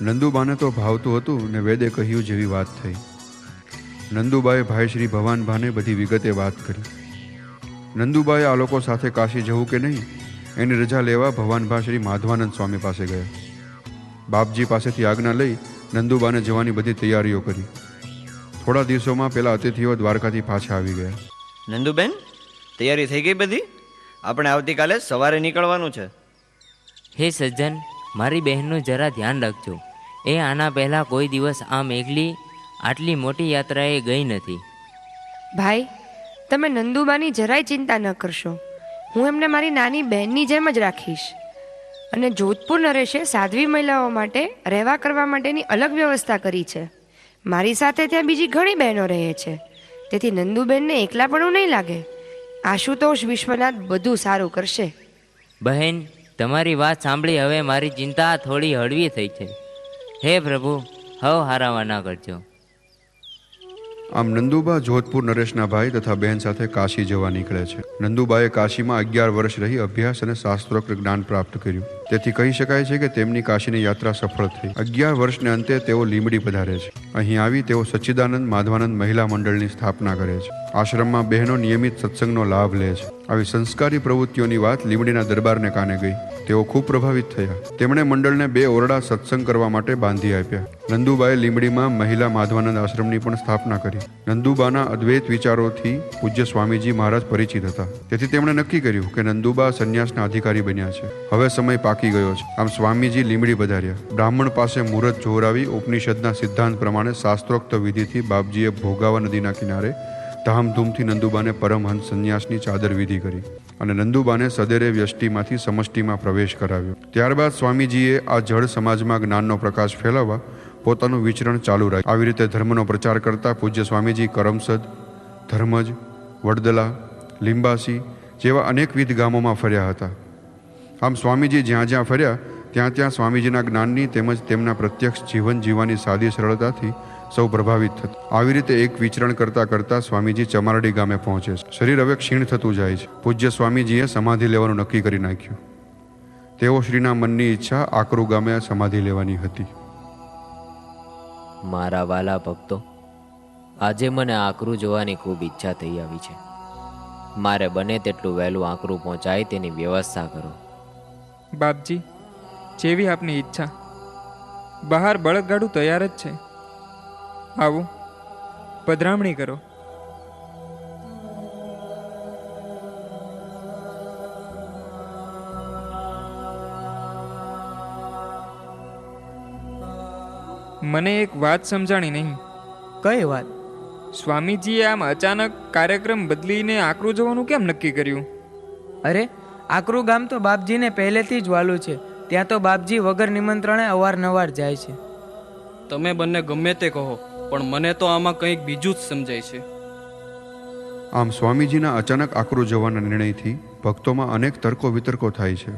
નંદુબાને તો ભાવતું હતું ને વેદે કહ્યું જેવી વાત થઈ. નંદુબાએ ભાઈ શ્રી ભવાનભાને બધી વિગતે વાત કરી. નંદુબાએ આ લોકો સાથે કાશી જવું કે નહીં એની રજા લેવા ભવાનભા શ્રી માધવાનંદ સ્વામી પાસે ગયા. બાપજી પાસેથી આજ્ઞા લઈ નંદુબાને જવાની બધી તૈયારીઓ કરી. થોડા દિવસોમાં પેલા અતિથિઓ દ્વારકાથી પાછા આવી ગયા. નંદુબેન, તૈયારી થઈ ગઈ બધી? આપણે આવતીકાલે સવારે નીકળવાનું છે. હે સજ્જન, મારી બહેનનું જરા ધ્યાન રાખજો. એ આના પહેલાં કોઈ દિવસ આમ એકલી આટલી મોટી યાત્રાએ ગઈ નથી. ભાઈ, તમે નંદુબાની જરાય ચિંતા ન કરશો. હું એમને મારી નાની બહેનની જેમ જ રાખીશ. અને જોધપુર નરેશે સાધ્વી મહિલાઓ માટે રહેવા કરવા માટેની અલગ વ્યવસ્થા કરી છે. મારી સાથે ત્યાં બીજી ઘણી બહેનો રહે છે, તેથી નંદુબેનને એકલાપણું નહીં લાગે. આશુતોષ વિશ્વનાથ બધું સારું કરશે. બહેન, તમારી વાત સાંભળી હવે મારી ચિંતા થોડી હળવી થઈ છે. હે પ્રભુ, હવ હારાવા ના કરજો. આમ નંદુબા જોધપુર નરેશના ભાઈ તથા બહેન સાથે કાશી જવા નીકળે છે. નંદુબાએ કાશીમાં 11 વર્ષ રહી અભ્યાસ અને શાસ્ત્રોક્ત જ્ઞાન પ્રાપ્ત કર્યું. તેથી કહી શકાય છે કે તેમની કાશીની યાત્રા સફળ થઈ. 11 વર્ષને અંતે તેઓ લીંબડી પધારે છે. અહીં આવી તેઓ સચ્ચિદાનંદ માધવાનંદ મહિલા મંડળની સ્થાપના કરે છે. આશ્રમમાં બહેનો નિયમિત સત્સંગનો લાભ લે છે. આવી સંસ્કારી પ્રવૃત્તિઓની વાત લીંબડીના દરબારને કાને ગઈ. તેઓ ખૂબ પ્રભાવિત થયા. તેમણે મંડળને 2 ઓરડા સત્સંગ કરવા માટે બાંધી આપ્યા. નંદુબાએ લીંબડીમાં મહિલા માધવાનંદ આશ્રમની પણ સ્થાપના કરી. નંદુબાના અદ્વૈત વિચારોથી પૂજ્ય સ્વામીજી મહારાજ પરિચિત હતા. તેથી તેમણે નક્કી કર્યું કે નંદુબા સંન્યાસના અધિકારી બન્યા છે. હવે સમય પાકી ગયો છે. આમ સ્વામીજી લીંબડી પધાર્યા. બ્રાહ્મણ પાસે મુહૂર્ત જોરાવી ઉપનિષદના સિદ્ધાંત પ્રમાણે શાસ્ત્રોક્ત વિધિથી બાપજીએ ભોગાવા નદીના કિનારે ધામધૂમથી નંદુબાને પરમહંસ સંન્યાસની ચાદર વિધિ કરી અને નંદુબાને સદેરે વ્યષ્ટિમાંથી સમષ્ટિમાં પ્રવેશ કરાવ્યો. ત્યારબાદ સ્વામીજીએ આ જળ સમાજમાં જ્ઞાનનો પ્રકાશ ફેલાવવા પોતાનું વિચરણ ચાલુ રાખ્યું. આવી રીતે ધર્મનો પ્રચાર કરતા પૂજ્ય સ્વામીજી કરમસદ, ધર્મજ, વડદલા, લીંબાસી જેવા અનેકવિધ ગામોમાં ફર્યા હતા. આમ સ્વામીજી જ્યાં જ્યાં ફર્યા ત્યાં ત્યાં સ્વામીજીના જ્ઞાનની તેમજ તેમના પ્રત્યક્ષ જીવન જીવવાની સાદી સરળતાથી સૌ પ્રભાવિત થતા. આવી રીતે એક વિચરણ કરતા કરતા સ્વામીજી ચમારડી ગામે પહોંચે છે. શરીર હવે ક્ષીણ થતું જાય છે. પૂજ્ય સ્વામીજીએ સમાધિ લેવાનું નક્કી કરી નાખ્યું. તેઓ શ્રીના મનની ઈચ્છા આકરુ ગામે સમાધિ લેવાની હતી. મારા વાલા ભક્તો, આજે મને આકરું જોવાની ખૂબ ઈચ્છા થઈ આવી છે. મારે બને તેટલું વહેલું આકરું પહોંચાય તેની વ્યવસ્થા કરો. બાપજી, જેવી આપની ઈચ્છા. બહાર બળદગાડું તૈયાર જ છે. આવો, પધરામણી કરો. મને એક વાત સમજાણી નહીં. કઈ વાત? સ્વામીજીએ આમ અચાનક કાર્યક્રમ બદલીને આકરું જવાનું કેમ નક્કી કર્યું? અરે, આકરું ગામ તો બાપજીને પહેલેથી જ વાલું છે. ત્યાં તો બાપજી વગર નિમંત્રણે અવારનવાર જાય છે. તમે બંને ગમે તે કહો, પણ મને તો આમાં કંઈક બીજું જ સમજાય છે. આમ સ્વામીજીના અચાનક આકરું જવાના નિર્ણયથી ભક્તોમાં અનેક તર્કો વિતર્કો થાય છે.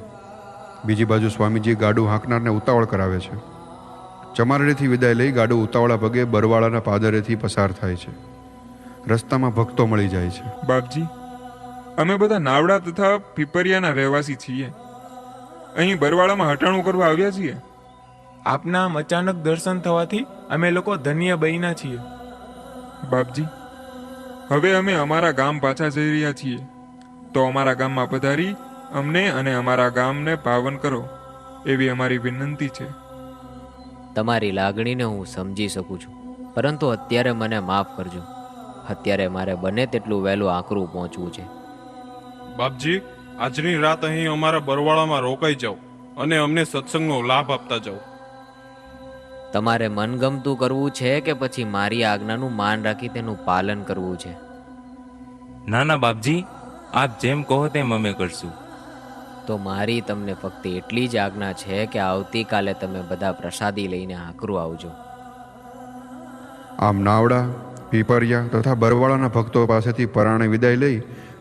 બીજી બાજુ સ્વામીજી ગાડું હાંકનારને ઉતાવળ કરાવે છે. ચમારડીથી વિદાય લઈ ગાડું ઉતાવળા પગે બરવાળાના પાદરેથી પસાર થાય છે. રસ્તામાં ભક્તો મળી જાય છે. બાપજી, અમે બધા નાવડા તથા પીપરિયાના રહેવાસી છીએ. અહીં બરવાળામાં હટાણું કરવા આવ્યા છીએ. આપના આમ અચાનક દર્શન થવાથી અમે લોકો ધન્ય બન્યા છીએ. બાપજી, હવે અમે અમારા ગામ પાછા જઈ રહ્યા છીએ, તો અમારા ગામમાં પધારી અમને અને અમારા ગામને પાવન કરો એવી અમારી વિનંતી છે. તમારી લાગણીને હું સમજી શકું છું, પરંતુ અત્યારે મને માફ કરજો. અત્યારે મારે બને તેટલું વહેલું આકરું પહોંચવું છે. બાપજી, આજની રાત અહીં અમારા બરવાળામાં રોકાઈ જાઓ અને અમને સત્સંગનો લાભ આપતા જાઓ. તમારે મનગમતું કરવું છે કે પછી મારી આજ્ઞાનું માન રાખી તેનું પાલન કરવું છે? ના ના બાપજી, આપ જેમ કહો તેમ અમે કરશું. તો મારી તમને ફક્ત એટલી જ આજ્ઞા છે કે આવતીકાલે તમે બધા પ્રસાદી લઈને આકરું આવજો. આમ નાવડા, પીપરિયા તથા બરવાળાના ભક્તો પાસેથી પરાણે વિદાય લઈ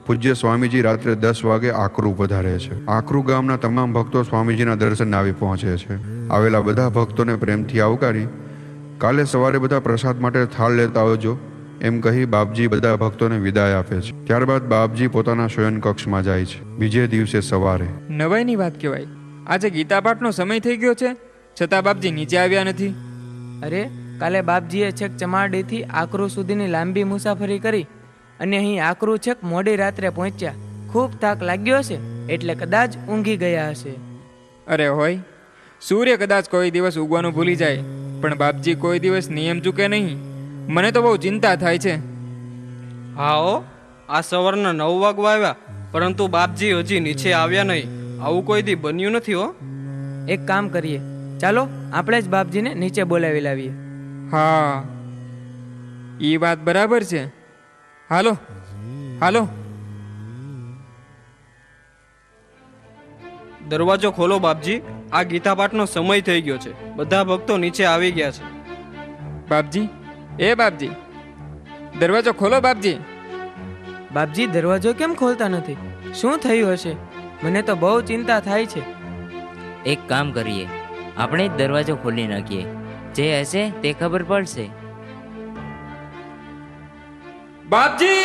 પૂજ્ય સ્વામીજી રાત્રે 10 વાગે આકરું પધારે છે. આકરું ગામના તમામ ભક્તો સ્વામીજીના દર્શને આવી પહોંચે છે. આવેલા બધા ભક્તોને પ્રેમથી આવકારી કાલે સવારે બધા પ્રસાદ માટે થાળ લેતા આવજો એમ કહી બાપજી બધા ભક્તોને વિદાય આપે છે. ત્યારબાદ બાપજી પોતાના શયન કક્ષમાં જાય છે. બીજે દિવસે સવારે નવાઈની વાત કહેવાય, આજે ગીતાપાઠનો સમય થઈ ગયો છે, છતાં બાપજી નીચે આવ્યા નથી. અરે, કાલે બાપજીએ છેક ચમારડીથી આકરું સુધીની લાંબી મુસાફરી કરી અને અહીં આકરું છેક મોડી રાત્રે પહોંચ્યા. ખૂબ થાક લાગ્યો હશે એટલે કદાચ ઊંઘી ગયા હશે. અરે હોય, સૂર્ય કદાચ કોઈ દિવસ ઉગવાનું ભૂલી જાય, પણ બાપજી કોઈ દિવસ નિયમ ચૂકે નહીં. મને તો બહુ ચિંતા થાય છે. હા, આ સવારના 9 વાગવા આવ્યા, પરંતુ બાપજી હજી નીચે આવ્યા નહીં. આવું કોઈ દી બન્યું નથી. હો, એક કામ કરીએ, ચાલો આપણે જ બાપજીને નીચે બોલાવી લાવીએ. હા, એ વાત બરાબર છે. હાલો હાલો. દરવાજો ખોલો બાપજી, આ ગીતાપાઠનો સમય થઈ ગયો છે. બધા ભક્તો નીચે આવી ગયા છે. બાપજી, એ બાપજી, દરવાજો ખોલો બાપજી. બાપજી, દરવાજો કેમ ખોલતા નથી? શું થયું હશે? મને તો બહુ ચિંતા થાય છે. એક કામ કરીએ, આપણે જ દરવાજો ખોલી નાખીએ. જે હશે તે ખબર પડશે. બાપજી!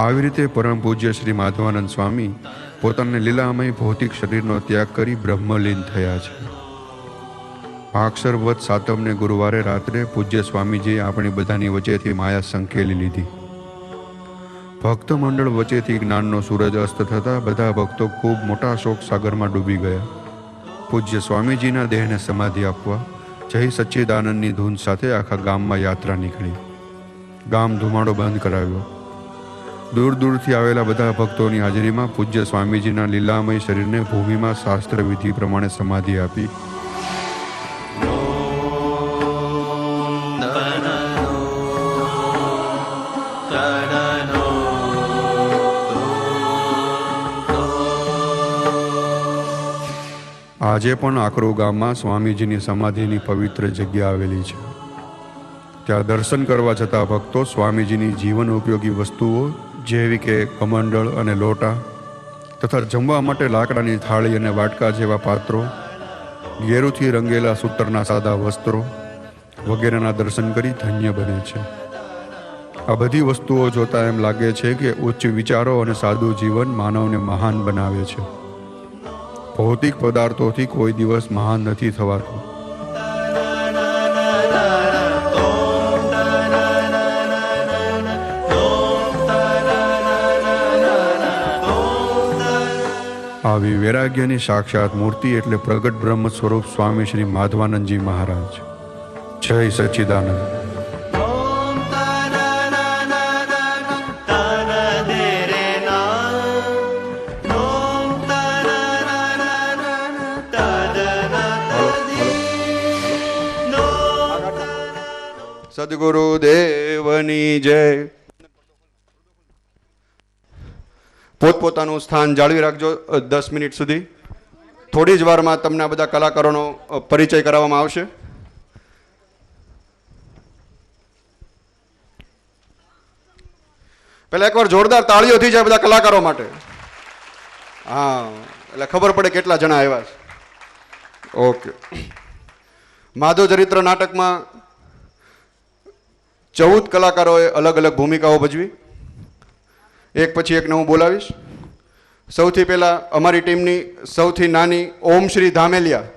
આવી રીતે પરમ પૂજ્ય શ્રી માધવાનંદ સ્વામી પોતાના લીલામય ભૌતિક શરીરનો ત્યાગ કરી બ્રહ્મલીન થયા છે. ભાગસર વદ સાતમને ગુરુવારે રાત્રે પૂજ્ય સ્વામીજીએ આપણી બધાની વચ્ચેથી માયા સંકેલી લીધી. ભક્ત મંડળ વચ્ચેથી જ્ઞાનનો સૂરજ અસ્ત થતા બધા ભક્તો ખૂબ મોટા શોક સાગરમાં ડૂબી ગયા. પૂજ્ય સ્વામીજીના દેહને સમાધિ આપવા જય સચ્ચિદાનંદની ધૂન સાથે આખા ગામમાં યાત્રા નીકળી. ગામ ધુમાડો બંધ કરાવ્યો. દૂર દૂરથી આવેલા બધા ભક્તોની હાજરીમાં પૂજ્ય સ્વામીજીના લીલામય શરીરને ભૂમિમાં શાસ્ત્ર વિધિ પ્રમાણે સમાધિ આપી. આજે પણ આકરો ગામમાં સ્વામીજીની સમાધિની પવિત્ર જગ્યા આવેલી છે. ત્યાં દર્શન કરવા જતા ભક્તો સ્વામીજીની જીવન ઉપયોગી વસ્તુઓ જેવી કે કમંડળ અને લોટા તથા જમવા માટે લાકડાની થાળી અને વાટકા જેવા પાત્રો, ગેરુથી રંગેલા સૂતરના સાદા વસ્ત્રો વગેરેના દર્શન કરી ધન્ય બને છે. આ બધી વસ્તુઓ જોતા એમ લાગે છે કે ઉચ્ચ વિચારો અને સાદું જીવન માનવને મહાન બનાવે છે. ભૌતિક પદાર્થોથી કોઈ દિવસ મહાન નથી થવાતું. આવી વૈરાગ્યની સાક્ષાત મૂર્તિ એટલે પ્રગટ બ્રહ્મ સ્વરૂપ સ્વામી શ્રી માધવાનંદજી મહારાજ. જય સચ્ચિદાનંદ. સદગુરુ દેવની જય. પોતપોતાનું સ્થાન જાળવી રાખજો 10 મિનિટ સુધી. થોડી જ વારમાં તમને આ બધા કલાકારોનો પરિચય કરાવવામાં આવશે. પહેલા એકવાર જોરદાર તાળીઓ થઈ જાય બધા કલાકારો માટે. હા, એટલે ખબર પડે કેટલા જણા આવ્યા છે. ઓકે. માધવ ચરિત્ર નાટકમાં 14 કલાકારોએ અલગ અલગ ભૂમિકાઓ ભજવી. એક પછી એકને હું બોલાવીશ. સૌથી પહેલા અમારી ટીમની સૌથી નાની ઓમ શ્રી ધામેલિયા.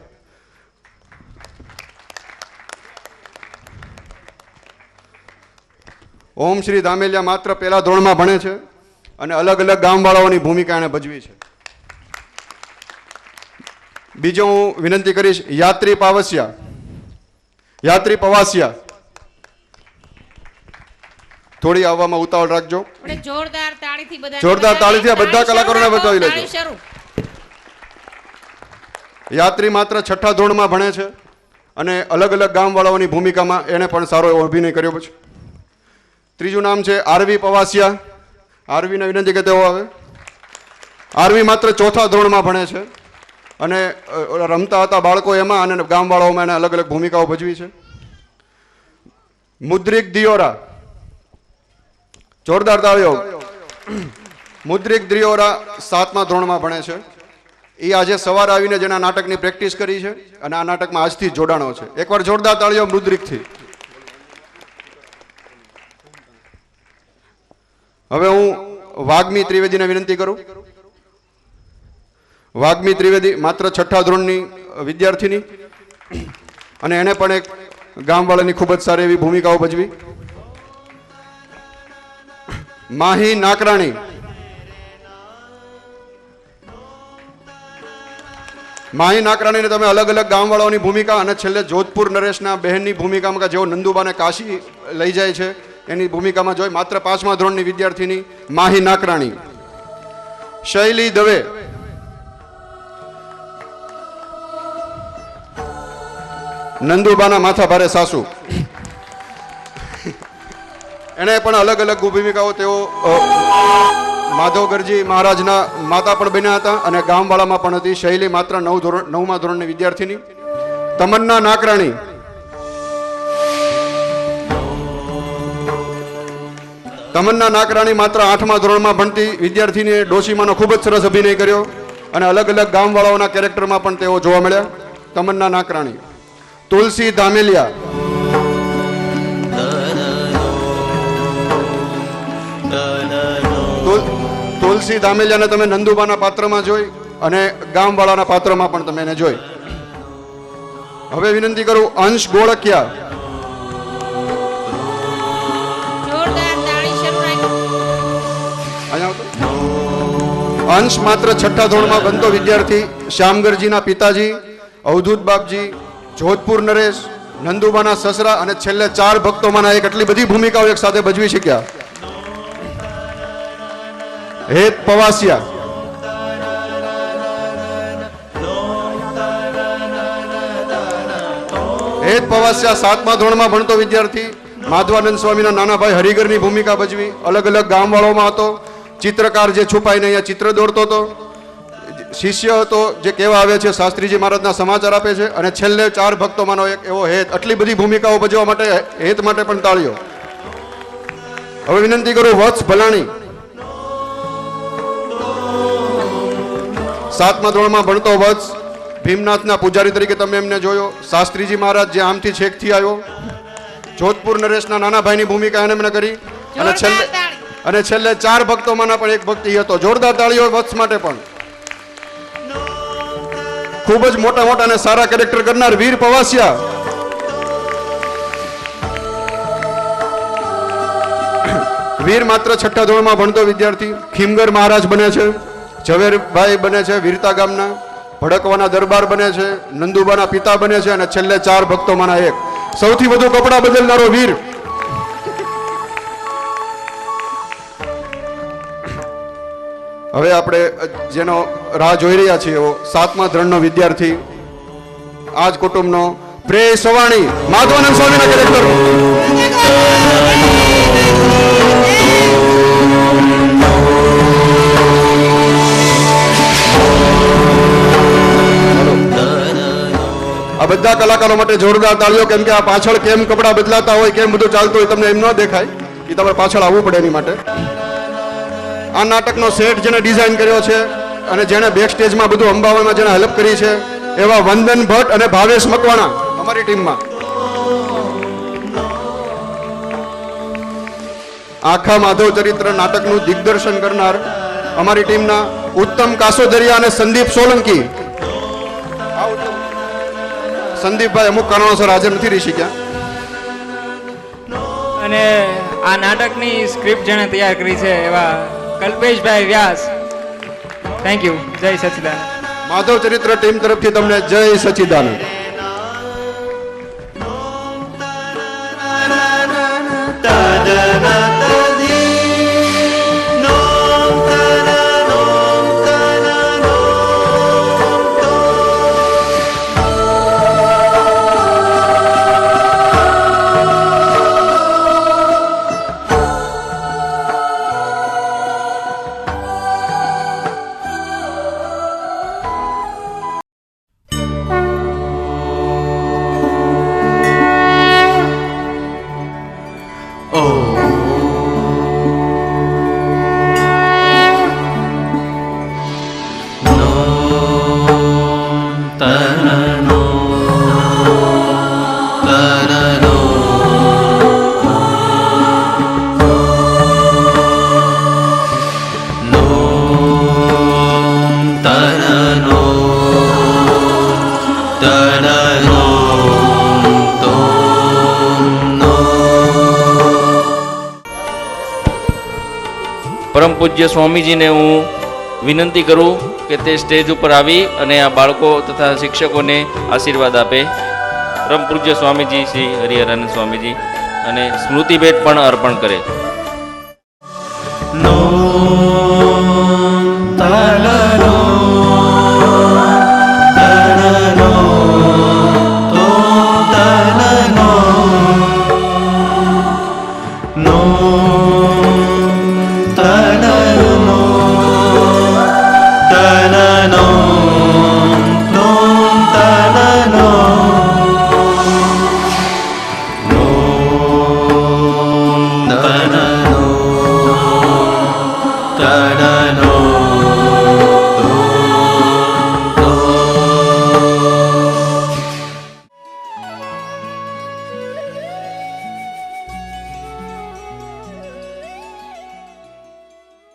ઓમ શ્રી ધામેલિયા માત્ર પહેલા ધોરણમાં ભણે છે અને અલગ અલગ ગામવાળાઓની ભૂમિકા એણે ભજવી છે. બીજો હું વિનંતી કરીશ યાત્રી પાવસિયા, યાત્રી પવાસિયા. થોડી આવવામાં ઉતાવળ રાખજો. જોરદાર તાળીથી આ બધા કલાકારોને બતાવી લેજો. યાત્રી માત્ર 6ઠા ધોરણમાં ભણે છે અને અલગ અલગ ગામવાળાઓની ભૂમિકામાં એણે પણ સારો એવો અભિનય કર્યો છે. ત્રીજું નામ છે આરવી પવાસિયા. આરવીને વિનંતી કે તેઓ આવે. આરવી માત્ર 4થા ધોરણમાં ભણે છે અને રમતા હતા બાળકો એમાં અને ગામવાળાઓમાં એને અલગ અલગ ભૂમિકાઓ ભજવી છે. મુદ્રિક દિયોરા. જોરદાર તાળીઓ. મુદ્રિક દિયોરા 7મા ધોરણમાં ભણે છે. એ આજે સવારે આવીને જેના નાટકની પ્રેક્ટિસ કરી છે અને આ નાટકમાં આજથી જોડાણો છે. એકવાર જોરદાર તાળીઓ મુદ્રિકથી. હવે હું વાગ્મી ત્રિવેદીને વિનંતી કરું. વાગ્મી ત્રિવેદી માત્ર 6ઠા ધોરણની વિદ્યાર્થીની અને એને પણ એક ગામવાળાની ખૂબ જ સારી એવી ભૂમિકાઓ ભજવી. માહી નાકરાણી. માહી નાકરાણીને તમે અલગ અલગ ગામવાળાઓની ભૂમિકા અને છેલ્લે જોધપુર નરેશના બહેનની ભૂમિકામાં જેઓ નંદુબાને કાશી લઈ જાય છે એની ભૂમિકામાં જોઈ. માત્ર 5મા ધોરણની વિદ્યાર્થીની માહી નાકરાણી. શૈલી દવે. નંદુબાના માથા ભારે સાસુ. એને પણ અલગ અલગ ભૂમિકાઓ તેઓ માધવગરજી મહારાજના માતા પણ બન્યા હતા અને ગામવાળામાં પણ હતી. શૈલી માત્ર 9મા ધોરણની વિદ્યાર્થીની. તમન્ના નાકરાણી. તમન્ના નાકરાણી માત્ર 8મા ધોરણમાં ભણતી વિદ્યાર્થીની. ડોશીમાનો ખૂબ જ સરસ અભિનય કર્યો અને અલગ અલગ ગામવાળાઓના કેરેક્ટરમાં પણ તેઓ જોવા મળ્યા. તમન્ના નાકરાણી. તુલસી ધામેલિયા. da da અમલસિંહ ધામેલિયાને તમે નંદુબાના પાત્રમાં જોઈ અને ગામવાળાના પાત્રમાં પણ તમે એને જોઈ. હવે વિનંતી કરું અંશ ગોળકિયા. અંશ માત્ર છઠ્ઠા ધોરણમાં બનતો વિદ્યાર્થી, શ્યામગરજીના પિતાજી, અવધૂત બાપજી, જોધપુર નરેશ, નંદુબાના સસરા અને છેલ્લે 4 ભક્તોમાંના એક. એટલી બધી ભૂમિકાઓ એક સાથે ભજવી શક્યા. હેત પવાસિયા. હેત પવાસિયા 7મા ધોરણમાં ભણતો વિદ્યાર્થી, માધવાનંદ સ્વામીના નાના ભાઈ હરિગરની ભૂમિકા ભજવી. અલગ અલગ ગામવાળોમાં હતો. ચિત્રકાર જે છુપાઈને અહીંયા ચિત્ર દોરતો હતો. શિષ્ય હતો જે કહેવા આવે છે શાસ્ત્રીજી મહારાજના સમાચાર આપે છે. અને છેલ્લે 4 ભક્તોમાંનો એક એવો હેત. આટલી બધી ભૂમિકાઓ ભજવવા માટે હેત માટે પણ તાળીઓ. હવે વિનંતી કરું વત્સ ભલાણી. 7મા ધોરણમાં ભણતો વત્સ, ભીમનાથના પૂજારી તરીકે તમે એમને જોયો. શાસ્ત્રીજી મહારાજ જે આમથી છેકથી આવ્યો. જોધપુર નરેશના નાના ભાઈની ભૂમિકા એને કરી. અને છેલ્લે 4 ભક્તોમાંના પણ એક ભક્તિ હતો. જોરદાર તાળીઓ વત્સ માટે પણ. ખૂબ જ મોટા મોટા અને સારા કેરેક્ટર કરનાર વીર પવાસિયા. વીર માત્ર છઠ્ઠા ધોરણમાં ભણતો વિદ્યાર્થી, ખીમગર મહારાજ બને છે, ઝવેરભાઈ બને છે વીરતા ગામના, ભડકવાના દરબાર બને છે, નંદુબાના પિતા બને છે અને છેલ્લે 4 ભક્તોમાંના એક. સૌથી વધુ કપડા બદલનારો વીર. હવે આપણે જેનો રાહ જોઈ રહ્યા છીએ એવો 7મા ધોરણનો વિદ્યાર્થી, આજ કુટુંબનો પ્રેય સવાણી, માધવાનંદ સ્વામીના કેરેક્ટર. આ બધા કલાકારો માટે જોરદાર તાળીઓ. કેમ કે આ પાછળ કેમ કપડા બદલાતા હોય, કેમ બધું ચાલતું હોય તમને એમ ન દેખાય. એ તમારે પાછળ આવવું પડે એની માટે. આ નાટકનો સેટ જેને ડિઝાઇન કર્યો છે અને જેને બેક સ્ટેજમાં બધું અંબાવામાં જેને હેલ્પ કરી છે એવા વંદન ભટ્ટ અને ભાવેશ મકવાણા અમારી ટીમમાં. આખા માધવ ચરિત્ર નાટકનું દિગ્દર્શન કરનાર અમારી ટીમના ઉત્તમ કાસોદરિયા અને સંદીપ સોલંકી. સંદીપભાઈ અમુક કારણોસર હાજર નથી રહી શક્યા. અને આ નાટકની સ્ક્રિપ્ટ જેણે તૈયાર કરી છે એવા કલ્પેશભાઈ વ્યાસ. Thank you. જય સચિદાનંદ. માધવ ચરિત્ર ટીમ તરફથી તમને જય સચિદાનંદ. પરમ પૂજ્ય સ્વામીજીને હું વિનંતી કરું કે તે સ્ટેજ ઉપર આવી અને આ બાળકો તથા શિક્ષકોને આશીર્વાદ આપે. પરમ પૂજ્ય સ્વામીજી શ્રી હરિહરાનંદ સ્વામીજી અને સ્મૃતિ ભેટ પણ અર્પણ કરે. Ta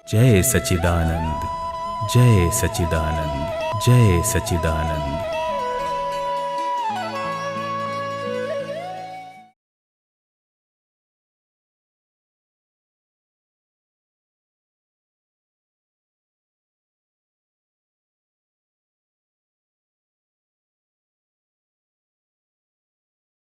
જય સચિદાનંદ, જય સચિદાનંદ, જય સચિદાનંદ.